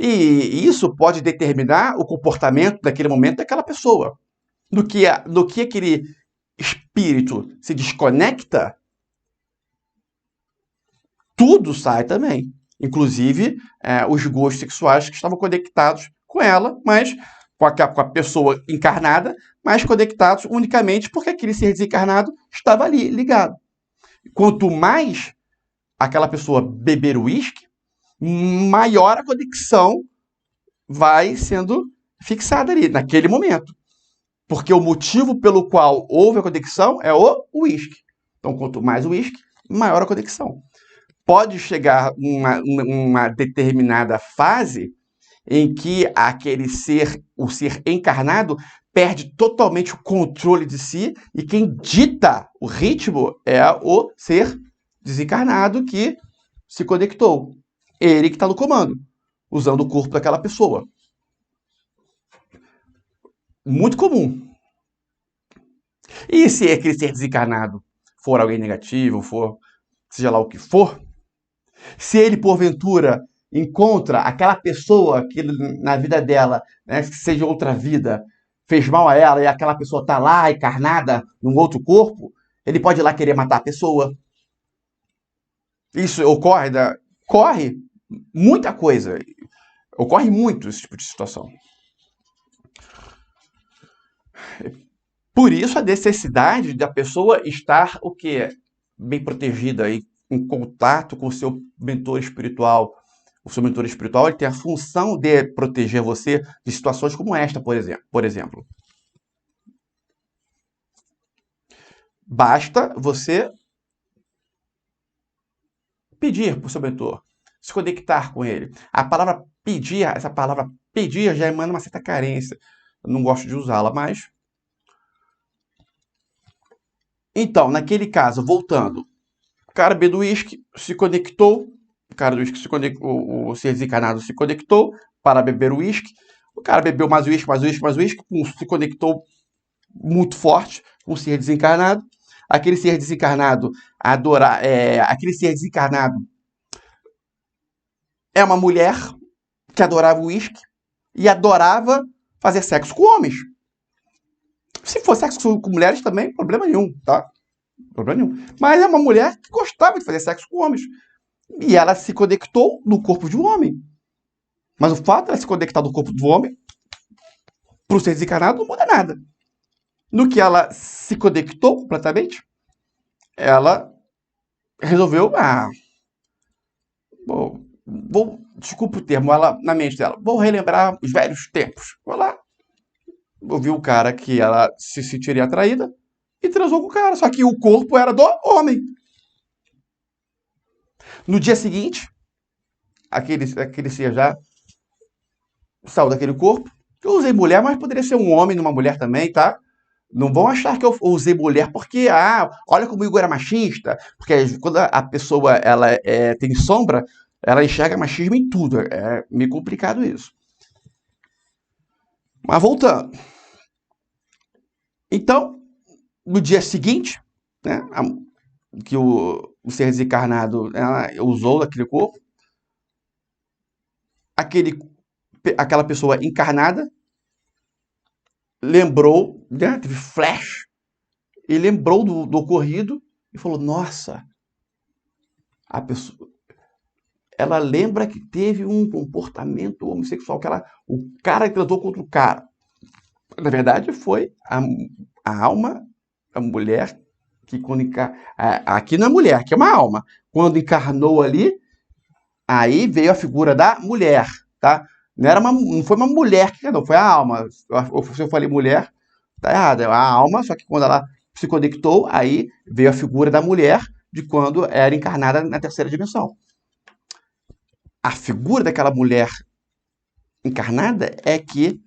E isso pode determinar o comportamento daquele momento daquela pessoa. No que aquele espírito se desconecta, tudo sai também. Inclusive os gostos sexuais que estavam conectados com ela, mas com a pessoa encarnada, mas conectados unicamente porque aquele ser desencarnado estava ali ligado. Quanto mais aquela pessoa beber uísque, maior a conexão vai sendo fixada ali, naquele momento. Porque o motivo pelo qual houve a conexão é o uísque. Então, quanto mais uísque, maior a conexão. Pode chegar uma determinada fase em que o ser encarnado, perde totalmente o controle de si e quem dita o ritmo é o ser desencarnado que se conectou. Ele que está no comando, usando o corpo daquela pessoa. Muito comum. E se aquele ser desencarnado for alguém negativo, for seja lá o que for, se ele porventura encontra aquela pessoa que na vida dela, né, que seja outra vida, fez mal a ela e aquela pessoa está lá encarnada num outro corpo, ele pode ir lá querer matar a pessoa. Isso corre muita coisa. Ocorre muito esse tipo de situação. Por isso a necessidade da pessoa estar o quê? Bem protegida e em contato com o seu mentor espiritual. O seu mentor espiritual ele tem a função de proteger você de situações como esta, por exemplo. Basta você pedir para o seu mentor, se conectar com ele. A palavra pedir, essa palavra pedir já emana uma certa carência. Eu não gosto de usá-la, mas... Então, naquele caso, voltando, o cara bebeu uísque, se conectou, o cara do uísque se conectou, o ser desencarnado se conectou para beber uísque, o cara bebeu mais uísque, se conectou muito forte com o ser desencarnado, aquele ser desencarnado aquele ser desencarnado é uma mulher que adorava o uísque e adorava fazer sexo com homens. Se for sexo com mulheres também, problema nenhum, tá? Problema nenhum. Mas é uma mulher que gostava de fazer sexo com homens. E ela se conectou no corpo de um homem. Mas o fato de ela se conectar no corpo do homem, para o ser desencarnado, não muda nada. No que ela se conectou completamente, ela resolveu, desculpa o termo, ela, na mente dela, vou relembrar os velhos tempos. Vou lá, ouviu o cara que ela se sentiria atraída e transou com o cara. Só que o corpo era do homem. No dia seguinte, aquele ser já saiu daquele corpo. Eu usei mulher, mas poderia ser um homem numa mulher também, tá? Não vão achar que eu usei mulher porque, olha como o Igor era machista. Porque quando a pessoa ela tem sombra, ela enxerga machismo em tudo. É meio complicado isso. Mas voltando. Então, no dia seguinte, né, que o ser desencarnado usou daquele corpo, aquela pessoa encarnada lembrou, né, teve flash, e lembrou do ocorrido e falou, nossa, a pessoa, ela lembra que teve um comportamento homossexual, o cara que tratou contra o cara. Na verdade, foi a alma, a mulher, que quando aqui não é mulher, aqui é uma alma. Quando encarnou ali, aí veio a figura da mulher, tá? Não foi uma mulher que encarnou, foi a alma. Se eu falei mulher, tá errado. É a alma, só que quando ela se conectou, aí veio a figura da mulher de quando era encarnada na terceira dimensão. A figura daquela mulher encarnada é que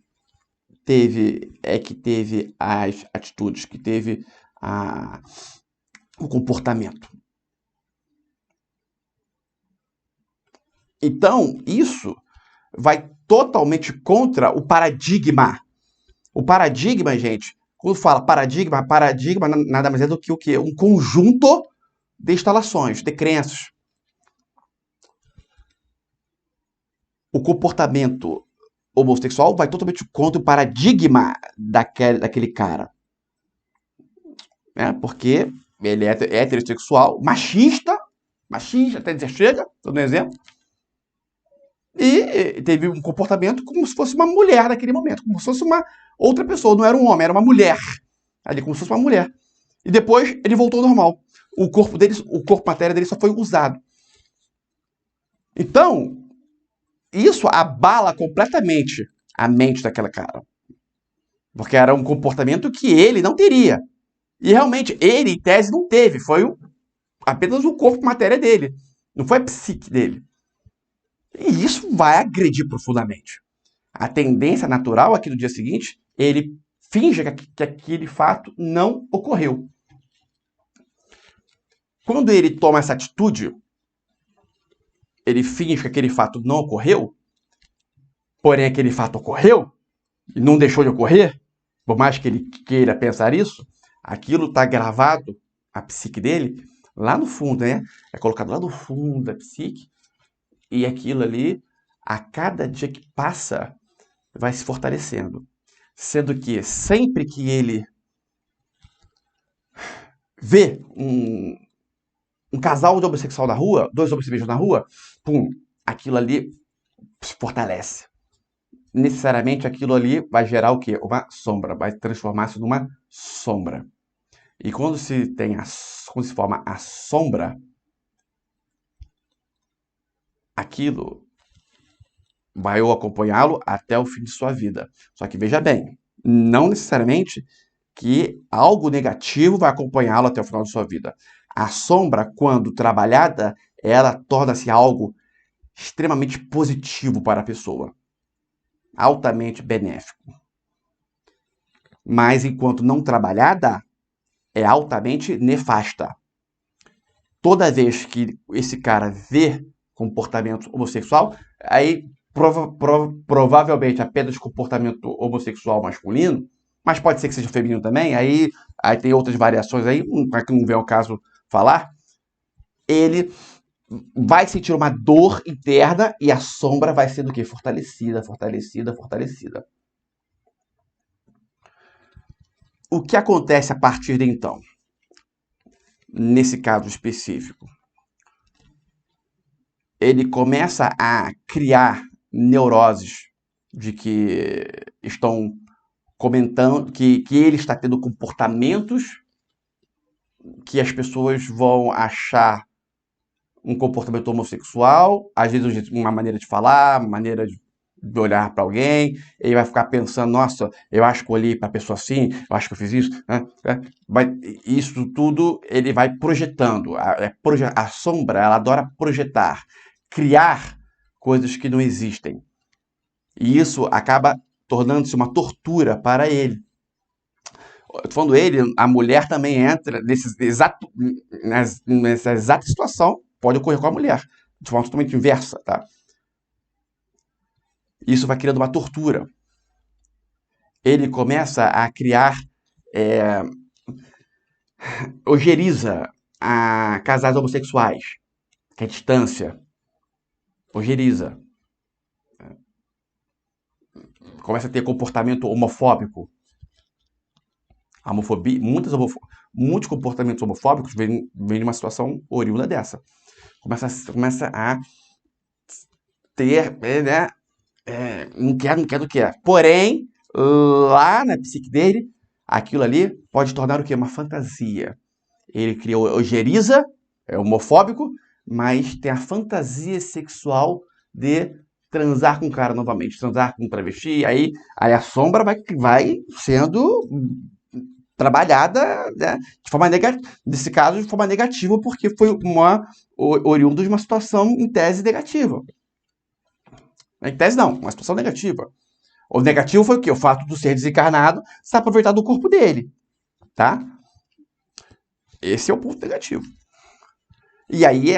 teve as atitudes, que teve o comportamento. Então, isso vai totalmente contra o paradigma. O paradigma, gente, quando fala paradigma nada mais é do que o quê? Um conjunto de instalações, de crenças. o comportamento homossexual vai totalmente contra o paradigma daquele cara, né? Porque ele é heterossexual, machista, até dizer chega, dando um exemplo, e teve um comportamento como se fosse uma mulher naquele momento, como se fosse uma outra pessoa, não era um homem, era uma mulher, ali como se fosse uma mulher. E depois ele voltou ao normal. O corpo dele, o corpo matéria dele só foi usado. Então, isso abala completamente a mente daquela cara. Porque era um comportamento que ele não teria. E realmente, ele, em tese, não teve. Foi apenas o corpo matéria dele. Não foi a psique dele. E isso vai agredir profundamente. A tendência natural aqui no dia seguinte, ele finge que aquele fato não ocorreu. Quando ele toma essa atitude, ele finge que aquele fato não ocorreu, porém aquele fato ocorreu e não deixou de ocorrer, por mais que ele queira pensar isso, aquilo está gravado, a psique dele, lá no fundo, né? É colocado lá no fundo da psique, e aquilo ali, a cada dia que passa, vai se fortalecendo. Sendo que sempre que ele vê um casal de homossexual na rua, dois homens se beijam na rua, pum, aquilo ali se fortalece. Necessariamente aquilo ali vai gerar o quê? Uma sombra, vai transformar-se numa sombra. E quando quando se forma a sombra, aquilo vai acompanhá-lo até o fim de sua vida. Só que veja bem, não necessariamente que algo negativo vai acompanhá-lo até o final de sua vida. A sombra, quando trabalhada, ela torna-se algo extremamente positivo para a pessoa, altamente benéfico. Mas enquanto não trabalhada, é altamente nefasta. Toda vez que esse cara vê comportamento homossexual, aí provavelmente apenas comportamento homossexual masculino, mas pode ser que seja feminino também, aí tem outras variações aí, para que não vem ao caso falar, ele vai sentir uma dor interna e a sombra vai sendo o quê? Fortalecida, fortalecida, fortalecida. O que acontece a partir de então? Nesse caso específico, ele começa a criar neuroses de que estão comentando que ele está tendo comportamentos que as pessoas vão achar um comportamento homossexual, às vezes uma maneira de falar, uma maneira de olhar para alguém, ele vai ficar pensando, nossa, eu acho que eu olhei para a pessoa assim, eu acho que eu fiz isso, né? Isso tudo ele vai projetando. A sombra, ela adora projetar, criar coisas que não existem. E isso acaba tornando-se uma tortura para ele. Eu tô falando ele, a mulher também entra nessa exata situação, pode ocorrer com a mulher, de forma totalmente inversa, tá? Isso vai criando uma tortura. Ele começa a criar, é, ojeriza a casais homossexuais, que é distância, ojeriza. Começa a ter comportamento homofóbico. A homofobia, muitos comportamentos homofóbicos vêm de uma situação oriunda dessa. Começa a ter, né, não quer. Porém, lá na psique dele, aquilo ali pode tornar o quê? Uma fantasia. Ele criou, ojeriza, é homofóbico, mas tem a fantasia sexual de transar com o cara novamente, transar com um travesti, aí a sombra vai sendo trabalhada, né, de forma negativa, nesse caso, de forma negativa, porque foi oriundo de uma situação em tese negativa. Em tese não, uma situação negativa. O negativo foi o quê? O fato do ser desencarnado se aproveitar do corpo dele, tá? Esse é o ponto negativo. E aí,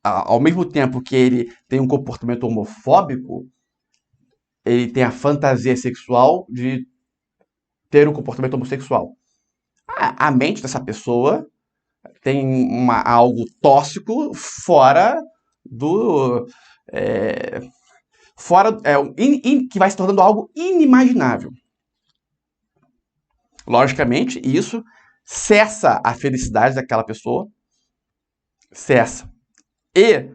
ao mesmo tempo que ele tem um comportamento homofóbico, ele tem a fantasia sexual de ter um comportamento homossexual. A mente dessa pessoa tem algo tóxico fora do fora que vai se tornando algo inimaginável. Logicamente, isso cessa a felicidade daquela pessoa, cessa. E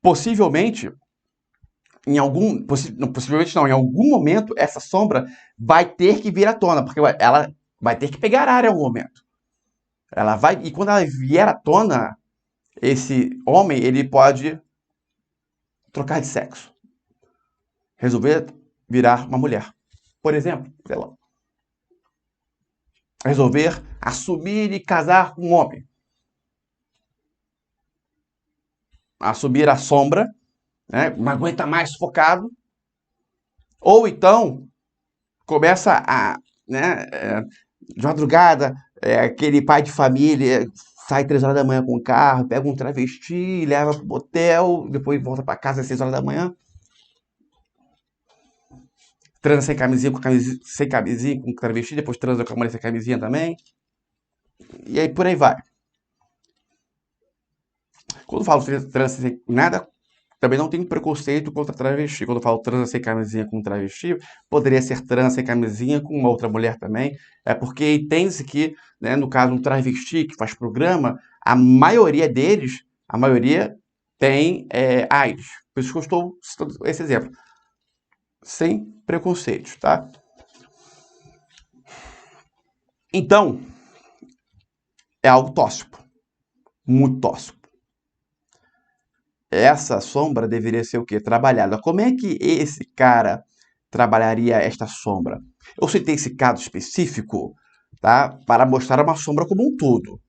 possivelmente em algum momento essa sombra vai ter que vir à tona, porque ela vai ter que pegar ar em algum momento. Ela vai, e quando ela vier à tona, esse homem, ele pode trocar de sexo, resolver virar uma mulher. Por exemplo, sei lá, resolver assumir e casar com um homem. Assumir a sombra, né? Não aguenta mais sufocado. Ou então começa a, né, de madrugada, aquele pai de família sai 3 horas da manhã com o carro, pega um travesti, leva pro motel, depois volta para casa às 6 horas da manhã. Transa sem camisinha, sem camisinha com travesti, depois transa com a mulher sem camisinha também. E aí por aí vai. Quando eu falo transa sem nada, também não tem preconceito contra travesti. Quando eu falo transa sem camisinha com travesti, poderia ser transa sem camisinha com uma outra mulher também. É porque entende-se que, né, no caso, um travesti que faz programa, a maioria deles, a maioria tem AIDS. Por isso que eu estou citando esse exemplo. Sem preconceitos, tá? Então, é algo tóxico. Muito tóxico. Essa sombra deveria ser o quê? Trabalhada. Como é que esse cara trabalharia esta sombra? Eu citei esse caso específico, tá, para mostrar uma sombra como um todo.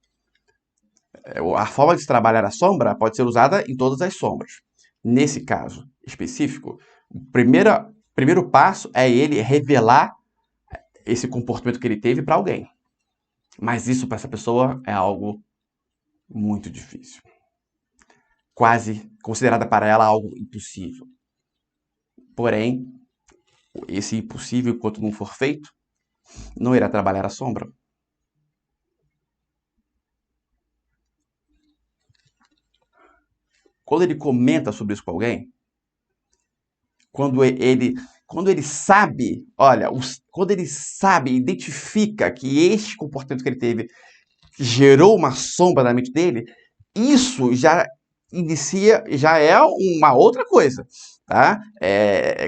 A forma de se trabalhar a sombra pode ser usada em todas as sombras. Nesse caso específico, o primeiro passo é ele revelar esse comportamento que ele teve para alguém. Mas isso para essa pessoa é algo muito difícil. Quase considerada para ela algo impossível. Porém, esse impossível, enquanto não for feito, não irá trabalhar a sombra. Quando ele comenta sobre isso com alguém, quando ele sabe, olha, quando ele sabe, identifica que este comportamento que ele teve gerou uma sombra na mente dele, isso já inicia, já é uma outra coisa, tá?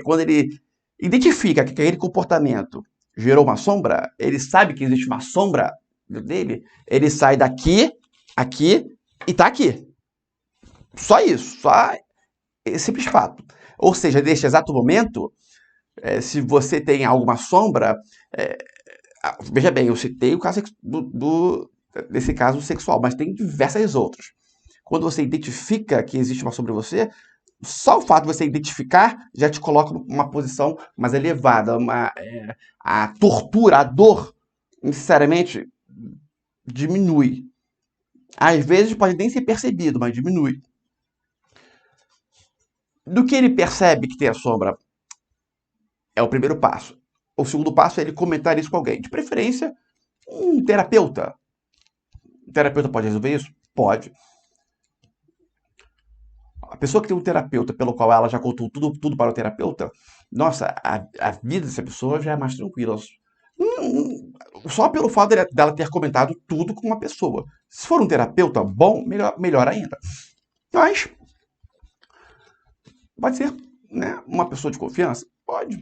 Quando ele identifica que aquele comportamento gerou uma sombra, ele sabe que existe uma sombra dele, ele sai daqui, aqui e tá aqui. Só isso, só esse simples fato. Ou seja, neste exato momento, se você tem alguma sombra, veja bem, eu citei o caso desse caso sexual, mas tem diversas outras. Quando você identifica que existe uma sombra em você, só o fato de você identificar já te coloca numa posição mais elevada. A tortura, a dor, necessariamente diminui. Às vezes pode nem ser percebido, mas diminui. Do que ele percebe que tem a sombra é o primeiro passo. O segundo passo é ele comentar isso com alguém. De preferência, um terapeuta. O terapeuta pode resolver isso? Pode. A pessoa que tem um terapeuta pelo qual ela já contou tudo para o terapeuta, nossa, a vida dessa pessoa já é mais tranquila. Só pelo fato dela ter comentado tudo com uma pessoa. Se for um terapeuta bom, melhor ainda. Mas pode ser, né, uma pessoa de confiança? Pode.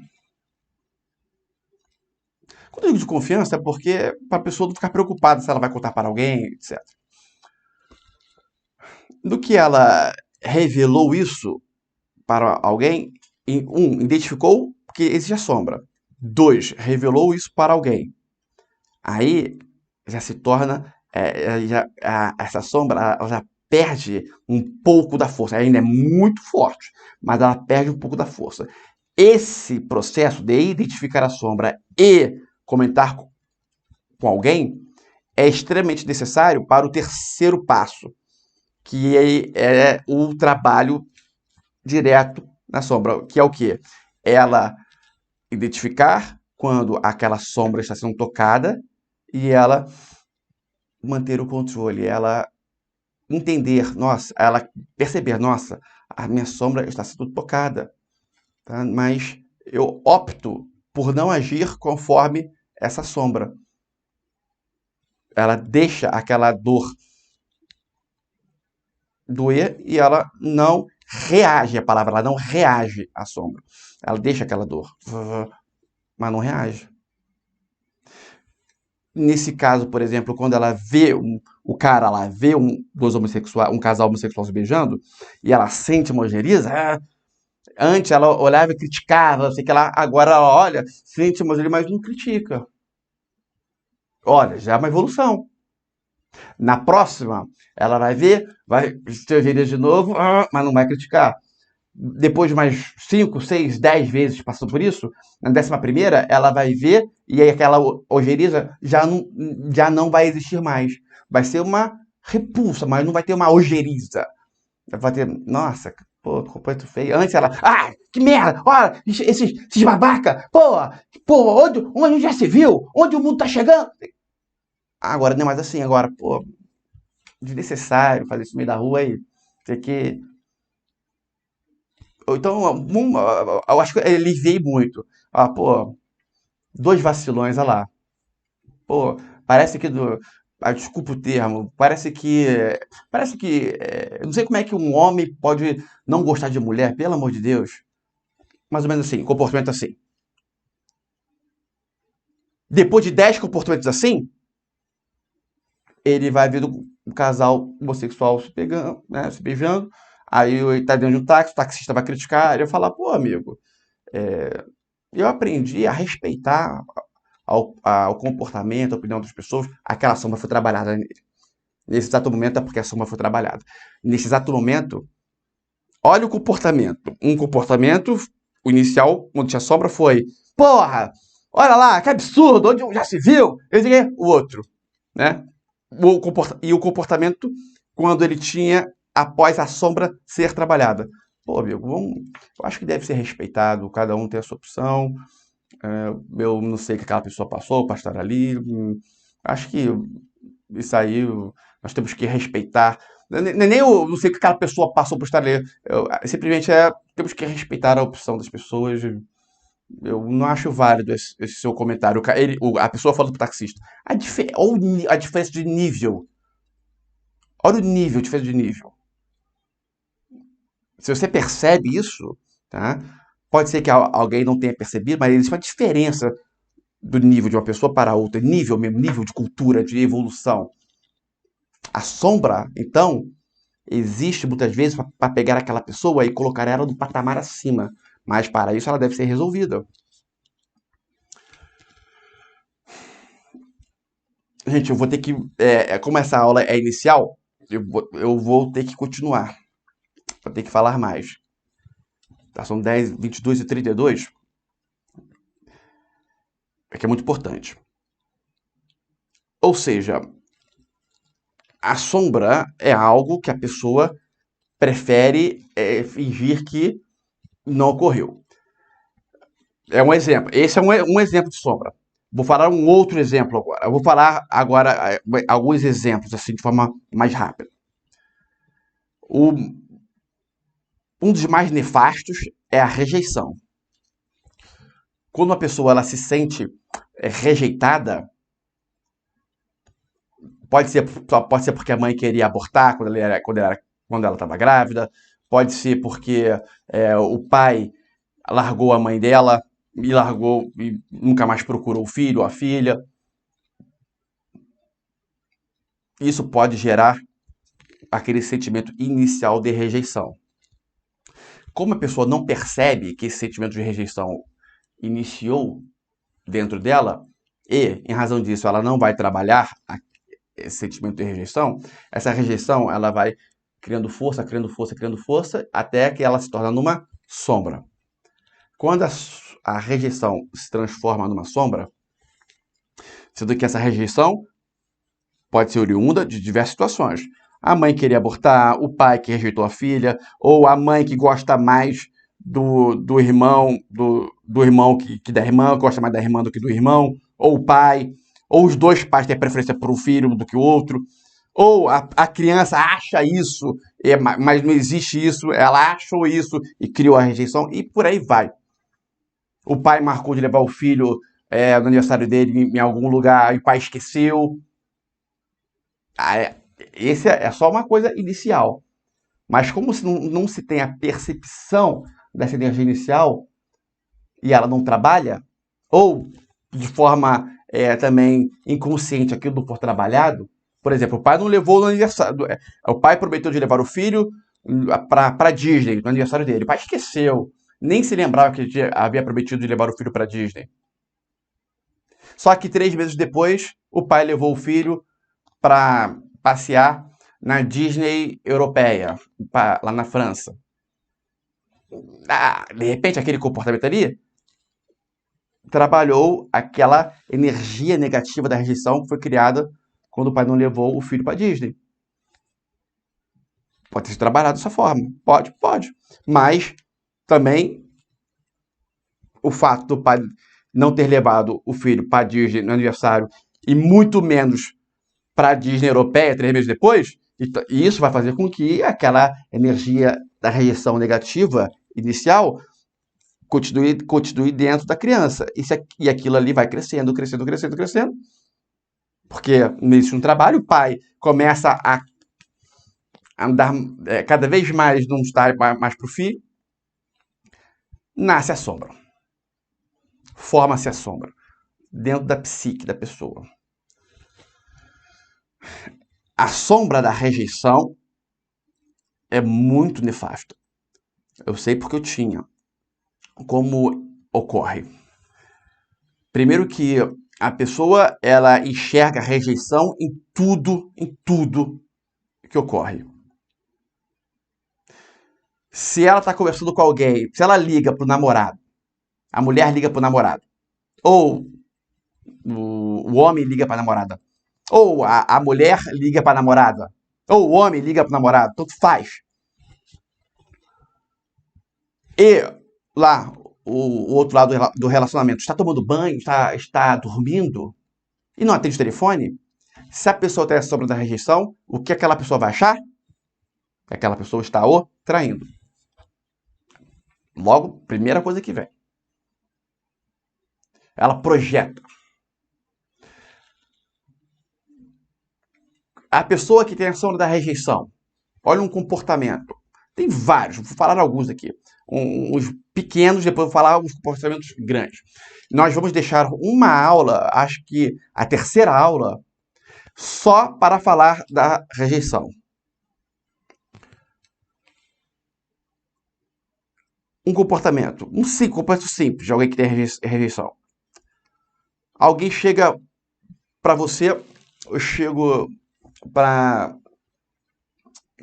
Quando eu digo de confiança é porque para a pessoa não ficar preocupada se ela vai contar para alguém, etc. Do que ela revelou isso para alguém, identificou que existe a sombra. 2, revelou isso para alguém. Aí já se torna, essa sombra ela já perde um pouco da força. Ainda é muito forte, mas ela perde um pouco da força. Esse processo de identificar a sombra e comentar com alguém é extremamente necessário para o terceiro passo, que é o trabalho direto na sombra, que é o quê? Ela identificar quando aquela sombra está sendo tocada e ela manter o controle, ela entender, nossa, ela perceber, nossa, a minha sombra está sendo tocada, tá? Mas eu opto por não agir conforme essa sombra. Ela deixa aquela dor doer e ela não reage, a palavra, ela não reage à sombra. Ela deixa aquela dor, mas não reage. Nesse caso, por exemplo, quando ela vê o cara lá, vê um casal homossexual se beijando, e ela sente uma ojeriza, antes ela olhava e criticava, sei que ela, agora ela olha, sente uma ojeriza, mas não critica. Olha, já é uma evolução. Na próxima, ela vai ver, vai ter ojeriza de novo, mas não vai criticar. Depois de mais 5, 6, 10 vezes passando por isso, na 11ª, ela vai ver e aí aquela ojeriza já não vai existir mais. Vai ser uma repulsa, mas não vai ter uma ojeriza. Vai ter, nossa, pô, completo feio. Antes ela, que merda, olha, esses babaca, pô, onde já se viu? Onde o mundo tá chegando? Agora não é mais assim, agora, pô, desnecessário fazer isso no meio da rua aí. Tem que então, eu acho que eu aliviei muito. Pô, dois vacilões, olha lá. Pô, parece que desculpa o termo, eu não sei como é que um homem pode não gostar de mulher, pelo amor de Deus. Mais ou menos assim, comportamento assim. Depois de 10 comportamentos assim, ele vai ver um casal homossexual se pegando, né, se beijando, aí ele tá dentro de um táxi, o taxista vai criticar, ele vai falar, pô, amigo, eu aprendi a respeitar ao comportamento, à opinião das pessoas, aquela sombra foi trabalhada nele. Nesse exato momento é porque a sombra foi trabalhada. Nesse exato momento, olha o comportamento. Um comportamento, o inicial, onde tinha sombra, foi: porra, olha lá, que absurdo, onde já se viu? O outro, né? E o comportamento quando ele tinha após a sombra ser trabalhada. Pô, amigo, eu acho que deve ser respeitado, cada um tem a sua opção. Eu não sei o que aquela pessoa passou para estar ali. Acho que isso aí nós temos que respeitar. Nem eu não sei o que aquela pessoa passou por estar ali. Simplesmente temos que respeitar a opção das pessoas. Eu não acho válido esse seu comentário. A pessoa falando pro taxista. Olha a diferença de nível. Olha o nível, a diferença de nível. Se você percebe isso, tá? Pode ser que alguém não tenha percebido, mas existe uma diferença do nível de uma pessoa para outra, nível mesmo, nível de cultura, de evolução. A sombra, então, existe muitas vezes para pegar aquela pessoa e colocar ela no patamar acima. Mas para isso ela deve ser resolvida. Gente, eu vou ter que. Como essa aula é inicial, eu vou ter que continuar. Vou ter que falar mais. Tá, são 10, 22 e 32. É que é muito importante. Ou seja, a sombra é algo que a pessoa prefere fingir que não ocorreu. É um exemplo. Esse é um exemplo de sombra. Vou falar um outro exemplo agora. Eu vou falar agora alguns exemplos, assim, de forma mais rápida. Um dos mais nefastos é a rejeição. Quando uma pessoa ela se sente rejeitada, pode ser porque a mãe queria abortar quando ela estava grávida, pode ser porque o pai largou a mãe dela e largou e nunca mais procurou o filho ou a filha. Isso pode gerar aquele sentimento inicial de rejeição. Como a pessoa não percebe que esse sentimento de rejeição iniciou dentro dela, e, em razão disso, ela não vai trabalhar esse sentimento de rejeição, essa rejeição ela vai criando força, criando força, criando força, até que ela se torna numa sombra. Quando a rejeição se transforma numa sombra, sendo que essa rejeição pode ser oriunda de diversas situações. A mãe queria abortar, o pai que rejeitou a filha, ou a mãe que gosta mais do irmão, do irmão que da irmã, gosta mais da irmã do que do irmão, ou o pai, ou os dois pais têm preferência por um filho do que o outro, Ou a criança acha isso, mas não existe isso, ela achou isso e criou a rejeição, e por aí vai. O pai marcou de levar o filho no aniversário dele em algum lugar e o pai esqueceu. Ah, esse é só uma coisa inicial. Mas como se não se tem a percepção dessa energia inicial e ela não trabalha, ou de forma também inconsciente aquilo não for trabalhado, por exemplo, o pai não levou no aniversário. O pai prometeu de levar o filho para Disney no aniversário dele. O pai esqueceu. Nem se lembrava que ele havia prometido de levar o filho para Disney. Só que 3 meses depois, o pai levou o filho para passear na Disney europeia, lá na França. De repente, aquele comportamento ali trabalhou aquela energia negativa da rejeição que foi criada quando o pai não levou o filho para Disney. Pode ser trabalhado dessa forma. Pode, pode. Mas também o fato do pai não ter levado o filho para Disney no aniversário e muito menos para a Disney europeia 3 meses depois, e isso vai fazer com que aquela energia da rejeição negativa inicial continue dentro da criança. E aquilo ali vai crescendo, crescendo, crescendo, crescendo. Porque no início do trabalho, o pai começa a andar cada vez mais num estágio mais para o filho. Nasce a sombra. Forma-se a sombra. Dentro da psique da pessoa. A sombra da rejeição é muito nefasta. Eu sei porque eu tinha. Como ocorre? Primeiro que a pessoa ela enxerga a rejeição em tudo que ocorre. Se ela está conversando com alguém, se ela liga pro namorado, a mulher liga pro namorado, ou o homem liga pra namorada, ou a mulher liga pra namorada, ou o homem liga pro namorado, tanto faz. E lá, o outro lado do relacionamento está tomando banho, está dormindo e não atende o telefone, se a pessoa tem a sombra da rejeição, o que aquela pessoa vai achar? Que aquela pessoa está o traindo. Logo, primeira coisa que vem. Ela projeta. A pessoa que tem a sombra da rejeição, olha um comportamento. Tem vários, vou falar alguns aqui. Uns pequenos, depois vou falar uns comportamentos grandes. Nós vamos deixar uma aula, acho que a terceira aula, só para falar da rejeição. Um comportamento simples de alguém que tem rejeição. Alguém chega para você, eu chego para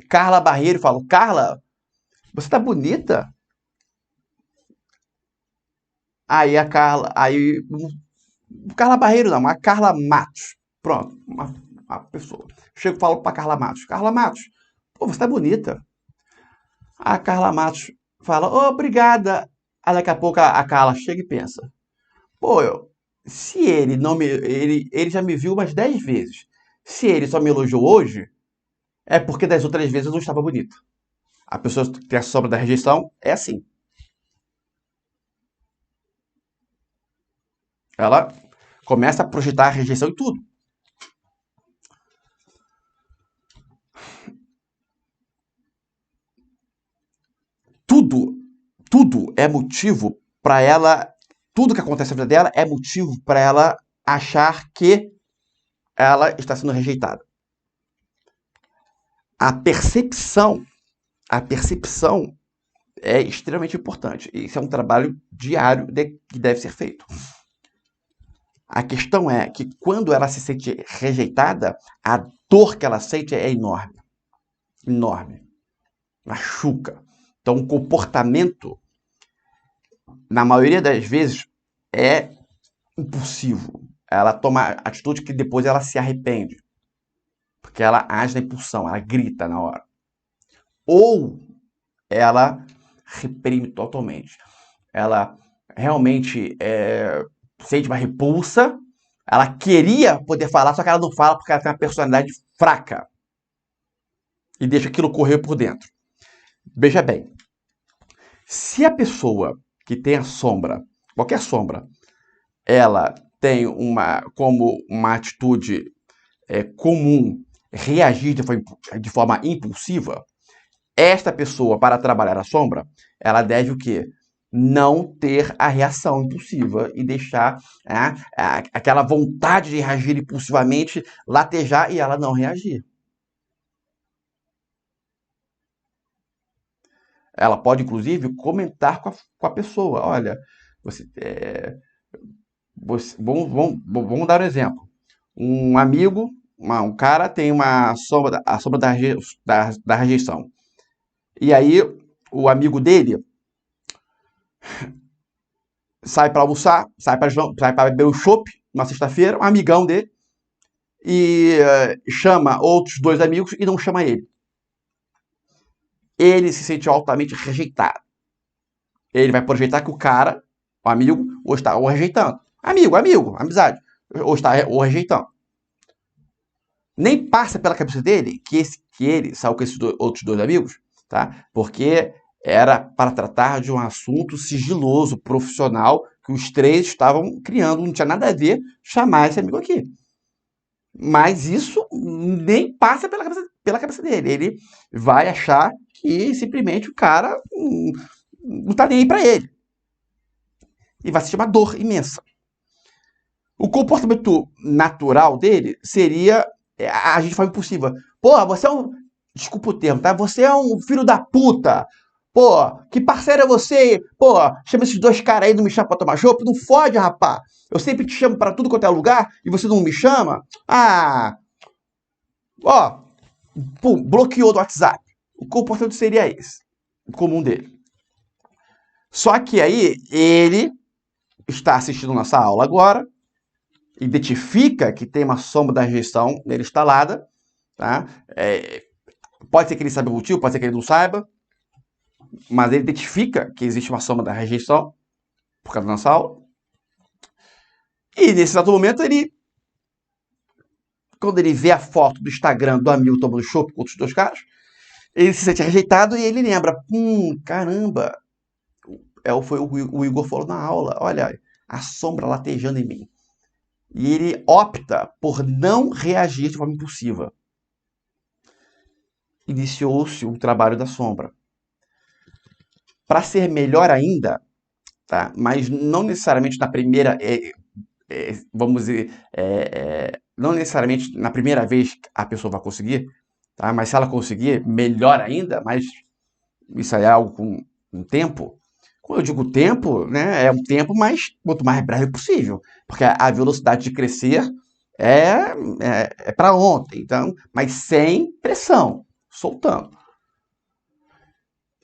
Carla Barreiro e falo, Carla, você tá bonita? Aí a Carla, Carla Barreiro não, a Carla Matos. Pronto, uma pessoa. Chego e falo pra Carla Matos, Carla Matos, pô, você tá bonita. A Carla Matos fala, oh, obrigada. Aí daqui a pouco a Carla chega e pensa, pô, se ele não me. Ele já me viu umas 10 vezes. Se ele só me elogiou hoje, é porque das outras vezes eu não estava bonito. A pessoa que tem a sombra da rejeição é assim. Ela começa a projetar a rejeição em tudo. Tudo é motivo para ela. Tudo que acontece na vida dela é motivo para ela achar que ela está sendo rejeitada. A percepção é extremamente importante. Isso é um trabalho diário que deve ser feito. A questão é que quando ela se sente rejeitada, a dor que ela sente é enorme. Enorme. Machuca. Então, o comportamento, na maioria das vezes, é impulsivo. Ela toma atitude que depois ela se arrepende. Porque ela age na impulsão, ela grita na hora. Ou ela reprime totalmente. Ela realmente sente uma repulsa. Ela queria poder falar, só que ela não fala porque ela tem uma personalidade fraca. e deixa aquilo correr por dentro. Veja bem, se a pessoa que tem a sombra, qualquer sombra, ela tem como uma atitude comum reagir de forma impulsiva, esta pessoa, para trabalhar a sombra, ela deve o quê? Não ter a reação impulsiva e deixar aquela vontade de reagir impulsivamente latejar e ela não reagir. Ela pode, inclusive, comentar com a pessoa. Olha, vamos dar um exemplo. Um amigo, um cara tem a sombra da rejeição. E aí, o amigo dele sai para almoçar, sai para beber um chopp na sexta-feira, um amigão dele, e chama outros dois amigos e não chama ele. Ele se sente altamente rejeitado. Ele vai projetar que o cara, o amigo, ou está rejeitando. Amigo, amizade, ou está rejeitando. Nem passa pela cabeça dele que ele saiu com esses outros dois amigos, tá? Porque era para tratar de um assunto sigiloso, profissional, que os três estavam criando, não tinha nada a ver chamar esse amigo aqui. Mas isso nem passa pela cabeça dele. Ele vai achar que simplesmente o cara não tá nem aí para ele. E vai sentir uma dor imensa. O comportamento natural dele seria a gente fala impossível. Pô, você é um. Desculpa o termo, tá? Você é um filho da puta. Pô, que parceiro é você? Pô, chama esses dois caras aí, não me chama pra tomar chopp? Não fode, rapá. Eu sempre te chamo pra tudo quanto é lugar e você não me chama? Ah. Ó, pum, bloqueou do WhatsApp. O comportamento seria esse. O comum dele. Só que aí, ele está assistindo nossa aula agora, identifica que tem uma sombra da rejeição nele instalada, tá? Pode ser que ele saiba o motivo, pode ser que ele não saiba, mas ele identifica que existe uma sombra da rejeição por causa da nossa aula. E nesse exato momento, quando ele vê a foto do Instagram do amigo tomando chopp com outros dois caras, ele se sente rejeitado e ele lembra, caramba, foi o Igor falou na aula, olha, a sombra latejando em mim. E ele opta por não reagir de forma impulsiva. Iniciou-se o trabalho da sombra. Para ser melhor ainda, tá? Mas não necessariamente na primeira, vamos dizer, não necessariamente na primeira vez a pessoa vai conseguir, tá? Mas se ela conseguir, melhor ainda, mas isso aí é algo com um tempo. Quando eu digo tempo, né, é um tempo quanto mais breve possível, porque a velocidade de crescer é para ontem, então, mas sem pressão, soltando.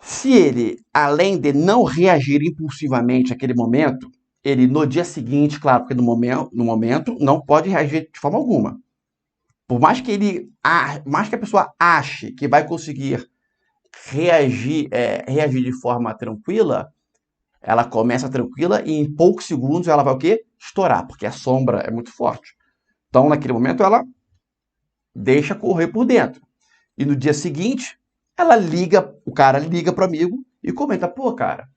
Se ele, além de não reagir impulsivamente àquele momento, ele no dia seguinte, claro, porque no momento não pode reagir de forma alguma. Por mais que a pessoa ache que vai conseguir reagir de forma tranquila, ela começa tranquila e em poucos segundos ela vai o quê? Estourar, porque a sombra é muito forte. Então, naquele momento, ela deixa correr por dentro. E no dia seguinte, o cara liga pro amigo e comenta, pô, cara,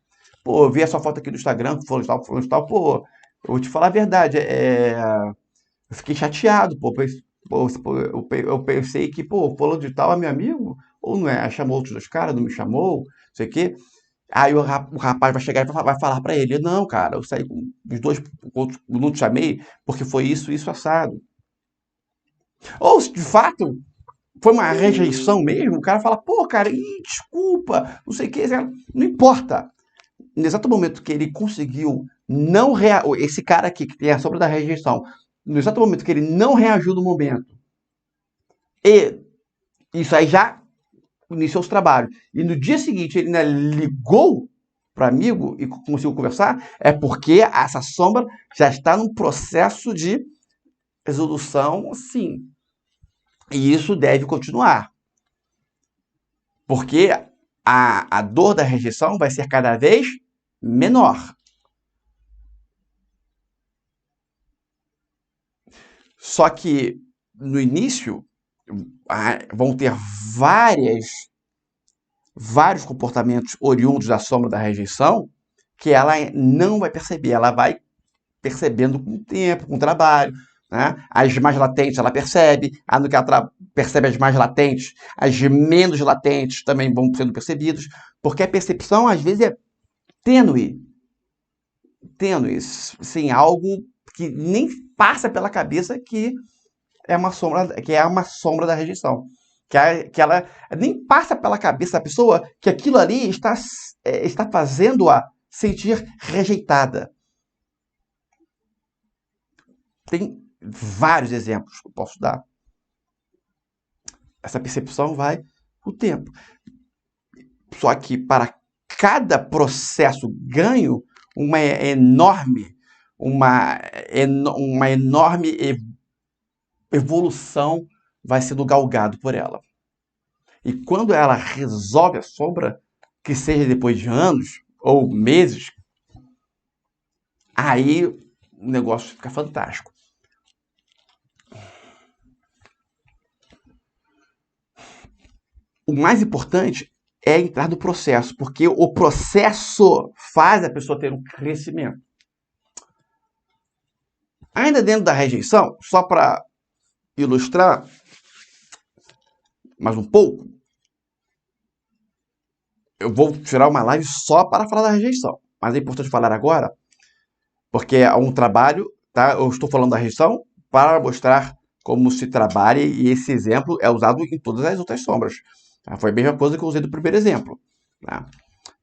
eu vi a sua foto aqui no Instagram, falando de tal, pô, eu vou te falar a verdade, eu fiquei chateado, eu pensei que, falando de tal é meu amigo, ou não é, chamou outros dois caras, não me chamou, não sei o quê. Aí o rapaz vai chegar e vai falar pra ele, não, cara, eu saí com os dois, não te chamei, porque foi isso, assado. Ou se de fato foi uma rejeição mesmo, o cara fala, pô, cara, desculpa, não sei o que, não importa. No exato momento que ele conseguiu não reagir, esse cara aqui que tem a sombra da rejeição, no exato momento que ele não reagiu no momento, e isso aí já iniciou os trabalhos, e no dia seguinte ele ainda ligou para o amigo e conseguiu conversar, é porque essa sombra já está num processo de resolução, sim. E isso deve continuar. Porque a dor da rejeição vai ser cada vez menor. Só que, no início, vão ter vários comportamentos oriundos da sombra da rejeição que ela não vai perceber, ela vai percebendo com o tempo, com o trabalho, né? As mais latentes ela percebe, no que ela percebe as mais latentes, as menos latentes também vão sendo percebidas, porque a percepção às vezes é tênue, sim, algo que nem passa pela cabeça que é uma sombra da rejeição. Que ela nem passa pela cabeça da pessoa que aquilo ali está fazendo-a sentir rejeitada. Tem vários exemplos que eu posso dar. Essa percepção vai o tempo. Só que para cada processo ganho, uma enorme evolução vai sendo galgado por ela. E quando ela resolve a sombra, que seja depois de anos ou meses, aí o negócio fica fantástico. O mais importante é entrar no processo, porque o processo faz a pessoa ter um crescimento. Ainda dentro da rejeição, só para ilustrar mais um pouco, eu vou tirar uma live só para falar da rejeição. Mas é importante falar agora, porque é um trabalho, tá? Eu estou falando da rejeição para mostrar como se trabalha, e esse exemplo é usado em todas as outras sombras. Tá? Foi a mesma coisa que eu usei do primeiro exemplo. Tá?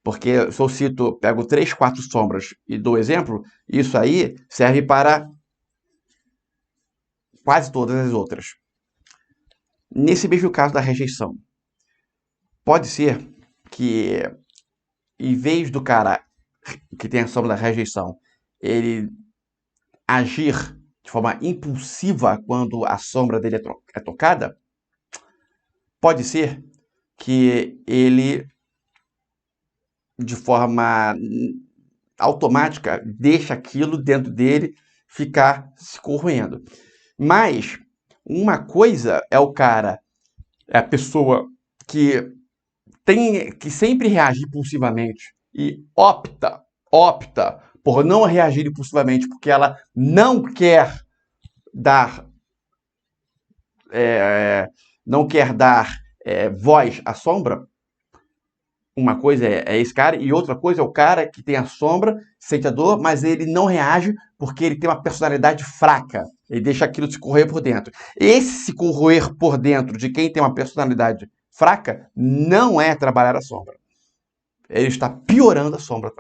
Porque se eu pego 3, 4 sombras e dou exemplo, isso aí serve para quase todas as outras. Nesse mesmo caso da rejeição, pode ser que, em vez do cara que tem a sombra da rejeição, ele agir de forma impulsiva quando a sombra dele é tocada, pode ser que ele, de forma automática, deixa aquilo dentro dele ficar se corroendo. Mas uma coisa é a pessoa que tem que sempre reagir impulsivamente e opta por não reagir impulsivamente porque ela não quer dar voz à sombra. Uma coisa é esse cara, e outra coisa é o cara que tem a sombra, sente a dor, mas ele não reage porque ele tem uma personalidade fraca. Ele deixa aquilo se corroer por dentro. Esse se corroer por dentro de quem tem uma personalidade fraca não é trabalhar a sombra. Ele está piorando a sombra.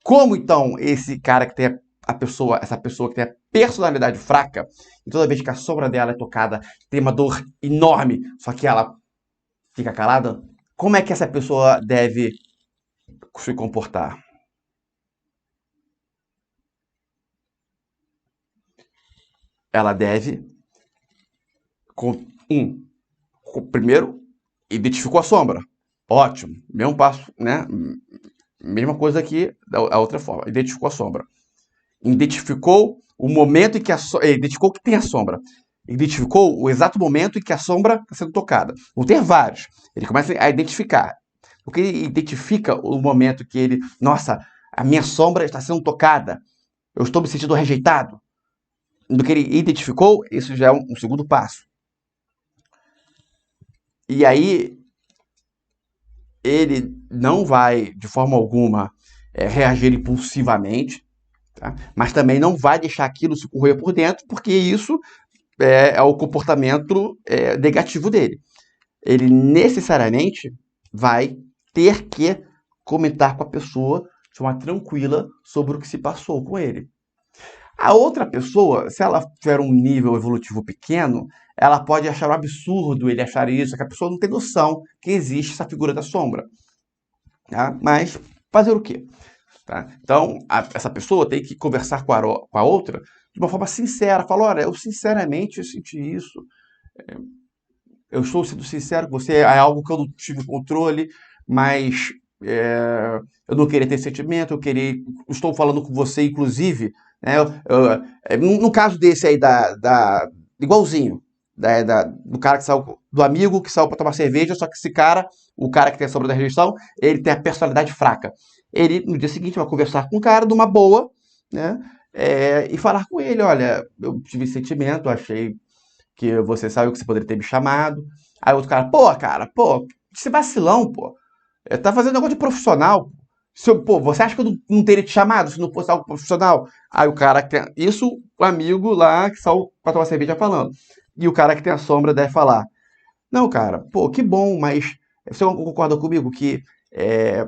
Como então esse cara que tem essa pessoa que tem a personalidade fraca, e toda vez que a sombra dela é tocada, tem uma dor enorme, só que ela fica calada? Como é que essa pessoa deve se comportar? Ela deve, primeiro, identificou a sombra. Ótimo. Mesmo passo, né? Mesma coisa aqui, da outra forma. Identificou a sombra. Identificou o momento em que identificou que tem a sombra. Identificou o exato momento em que a sombra está sendo tocada. Vão ter vários. Ele começa a identificar. Porque ele identifica o momento que ele... Nossa, a minha sombra está sendo tocada. Eu estou me sentindo rejeitado. Do que ele identificou, isso já é um segundo passo. E aí, ele não vai, de forma alguma, reagir impulsivamente, tá? Mas também não vai deixar aquilo se correr por dentro, porque isso é o comportamento negativo dele. Ele necessariamente vai ter que comentar com a pessoa de forma tranquila sobre o que se passou com ele. A outra pessoa, se ela tiver um nível evolutivo pequeno, ela pode achar um absurdo ele achar isso, que a pessoa não tem noção que existe essa figura da sombra. Tá? Mas fazer o quê? Tá? Então, essa pessoa tem que conversar com a outra de uma forma sincera. Falar, olha, eu sinceramente senti isso. Eu estou sendo sincero com você, é algo que eu não tive controle, mas eu não queria ter sentimento, estou falando com você, inclusive, né, no caso desse aí, igualzinho, do cara que saiu, do amigo que saiu para tomar cerveja, só que esse cara, o cara que tem a sombra da rejeição, ele tem a personalidade fraca. Ele, no dia seguinte, vai conversar com o cara de uma boa, né? E falar com ele, olha, eu tive esse sentimento, achei que você saiu, que você poderia ter me chamado. Aí o outro cara, esse vacilão, pô. Tá fazendo negócio de profissional. Pô, você acha que eu não teria te chamado se não fosse algo profissional? Aí o cara que tem. Isso, o amigo lá que saiu pra tomar cerveja falando. E o cara que tem a sombra deve falar: não, cara, pô, que bom, mas você concorda comigo que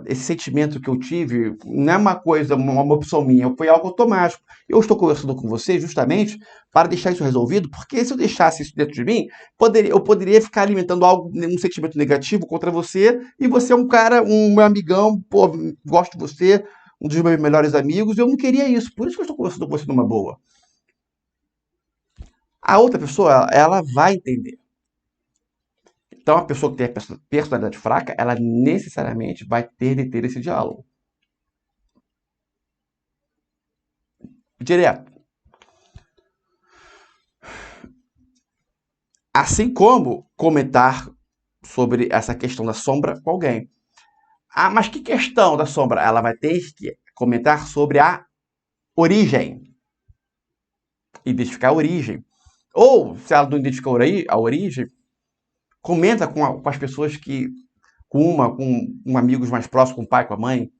esse sentimento que eu tive não é uma coisa, uma opção minha, foi algo automático. Eu estou conversando com você justamente para deixar isso resolvido, porque se eu deixasse isso dentro de mim, eu poderia ficar alimentando algo, um sentimento negativo contra você, e você é um cara, um meu amigão, pô, gosto de você, um dos meus melhores amigos, e eu não queria isso, por isso que eu estou conversando com você numa boa. A outra pessoa, ela vai entender. Então, a pessoa que tem a personalidade fraca, ela necessariamente vai ter de ter esse diálogo. Direto. Assim como comentar sobre essa questão da sombra com alguém. Ah, mas que questão da sombra? Ela vai ter que comentar sobre a origem. Identificar a origem. Ou, se ela não identificar a origem, comenta com as pessoas que. Com amigos mais próximos, com o pai, com a mãe.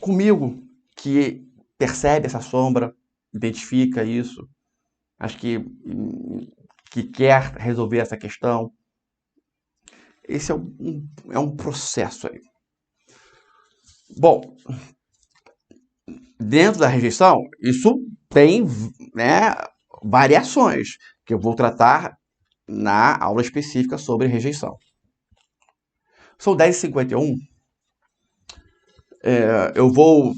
Comigo, que percebe essa sombra, identifica isso, acho que quer resolver essa questão. Esse é um processo aí. Bom, dentro da rejeição, isso tem, né, variações que eu vou tratar na aula específica sobre rejeição. São 10h51. Eu vou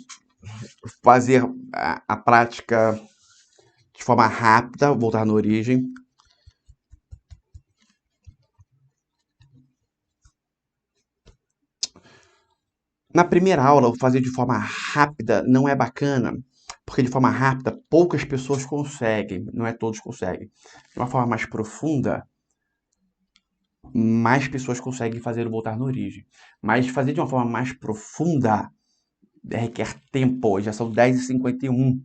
fazer a prática de forma rápida, voltar na origem. Na primeira aula, eu fazer de forma rápida não é bacana, porque de forma rápida poucas pessoas conseguem, não é todos conseguem. De uma forma mais profunda, mais pessoas conseguem fazer o voltar na origem. Mas fazer de uma forma mais profunda requer tempo, já são 10h51.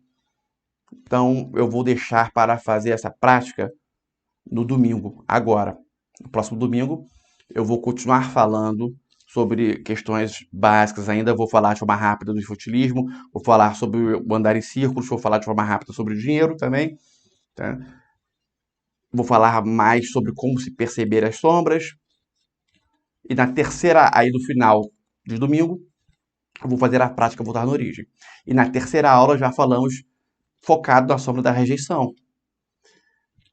Então eu vou deixar para fazer essa prática no domingo. Agora, no próximo domingo, eu vou continuar falando sobre questões básicas ainda. Vou falar de forma rápida do infantilismo, vou falar sobre o andar em círculos, vou falar de forma rápida sobre o dinheiro também. Tá? Vou falar mais sobre como se perceber as sombras. E na terceira, aí no final de domingo, eu vou fazer a prática voltar na origem. E na terceira aula já falamos focado na sombra da rejeição.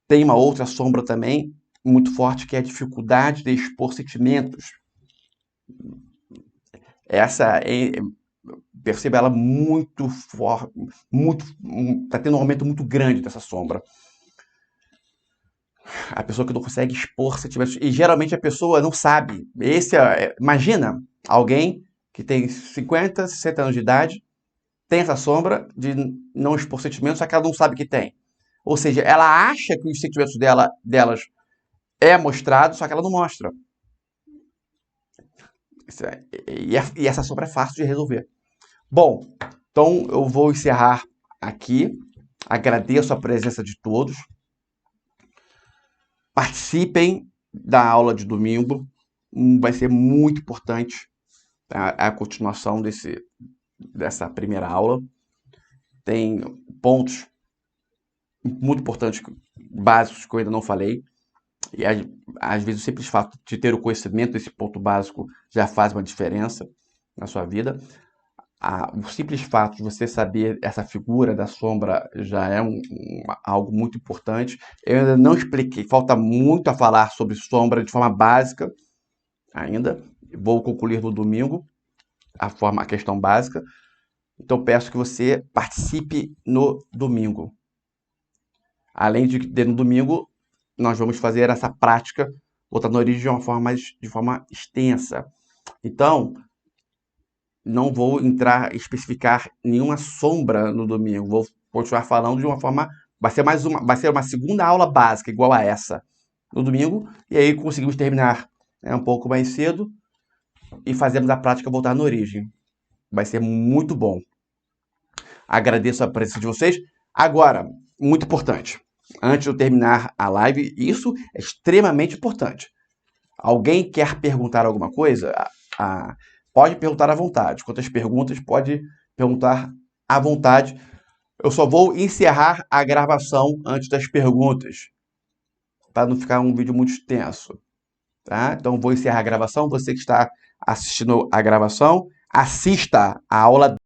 Tem uma outra sombra também muito forte que é a dificuldade de expor sentimentos. Essa perceba ela muito forte, está tendo um aumento muito grande dessa sombra. A pessoa que não consegue expor sentimentos. E geralmente a pessoa não sabe. Imagina alguém que tem 50, 60 anos de idade, tem essa sombra de não expor sentimentos, só que ela não sabe que tem. Ou seja, ela acha que os sentimentos delas é mostrado, só que ela não mostra. E essa sombra é fácil de resolver. Bom, então eu vou encerrar aqui. Agradeço a presença de todos. Participem da aula de domingo. Vai ser muito importante a continuação dessa primeira aula. Tem pontos muito importantes, básicos, que eu ainda não falei. E às vezes o simples fato de ter o conhecimento desse ponto básico já faz uma diferença na sua vida. O simples fato de você saber essa figura da sombra já é algo muito importante. Eu ainda não expliquei, falta muito a falar sobre sombra de forma básica ainda. Vou concluir no domingo a questão básica. Então peço que você participe no domingo. Além de no domingo, nós vamos fazer essa prática voltar na origem de forma extensa. Então, não vou especificar nenhuma sombra no domingo. Vou continuar falando de uma forma vai ser uma segunda aula básica, igual a essa, no domingo, e aí conseguimos terminar, né, um pouco mais cedo e fazemos a prática voltar na origem. Vai ser muito bom. Agradeço a presença de vocês. Agora, muito importante, antes de eu terminar a live, isso é extremamente importante. Alguém quer perguntar alguma coisa? Pode perguntar à vontade. Quantas perguntas, pode perguntar à vontade. Eu só vou encerrar a gravação antes das perguntas, para não ficar um vídeo muito extenso. Tá? Então, vou encerrar a gravação. Você que está assistindo a gravação, assista a aula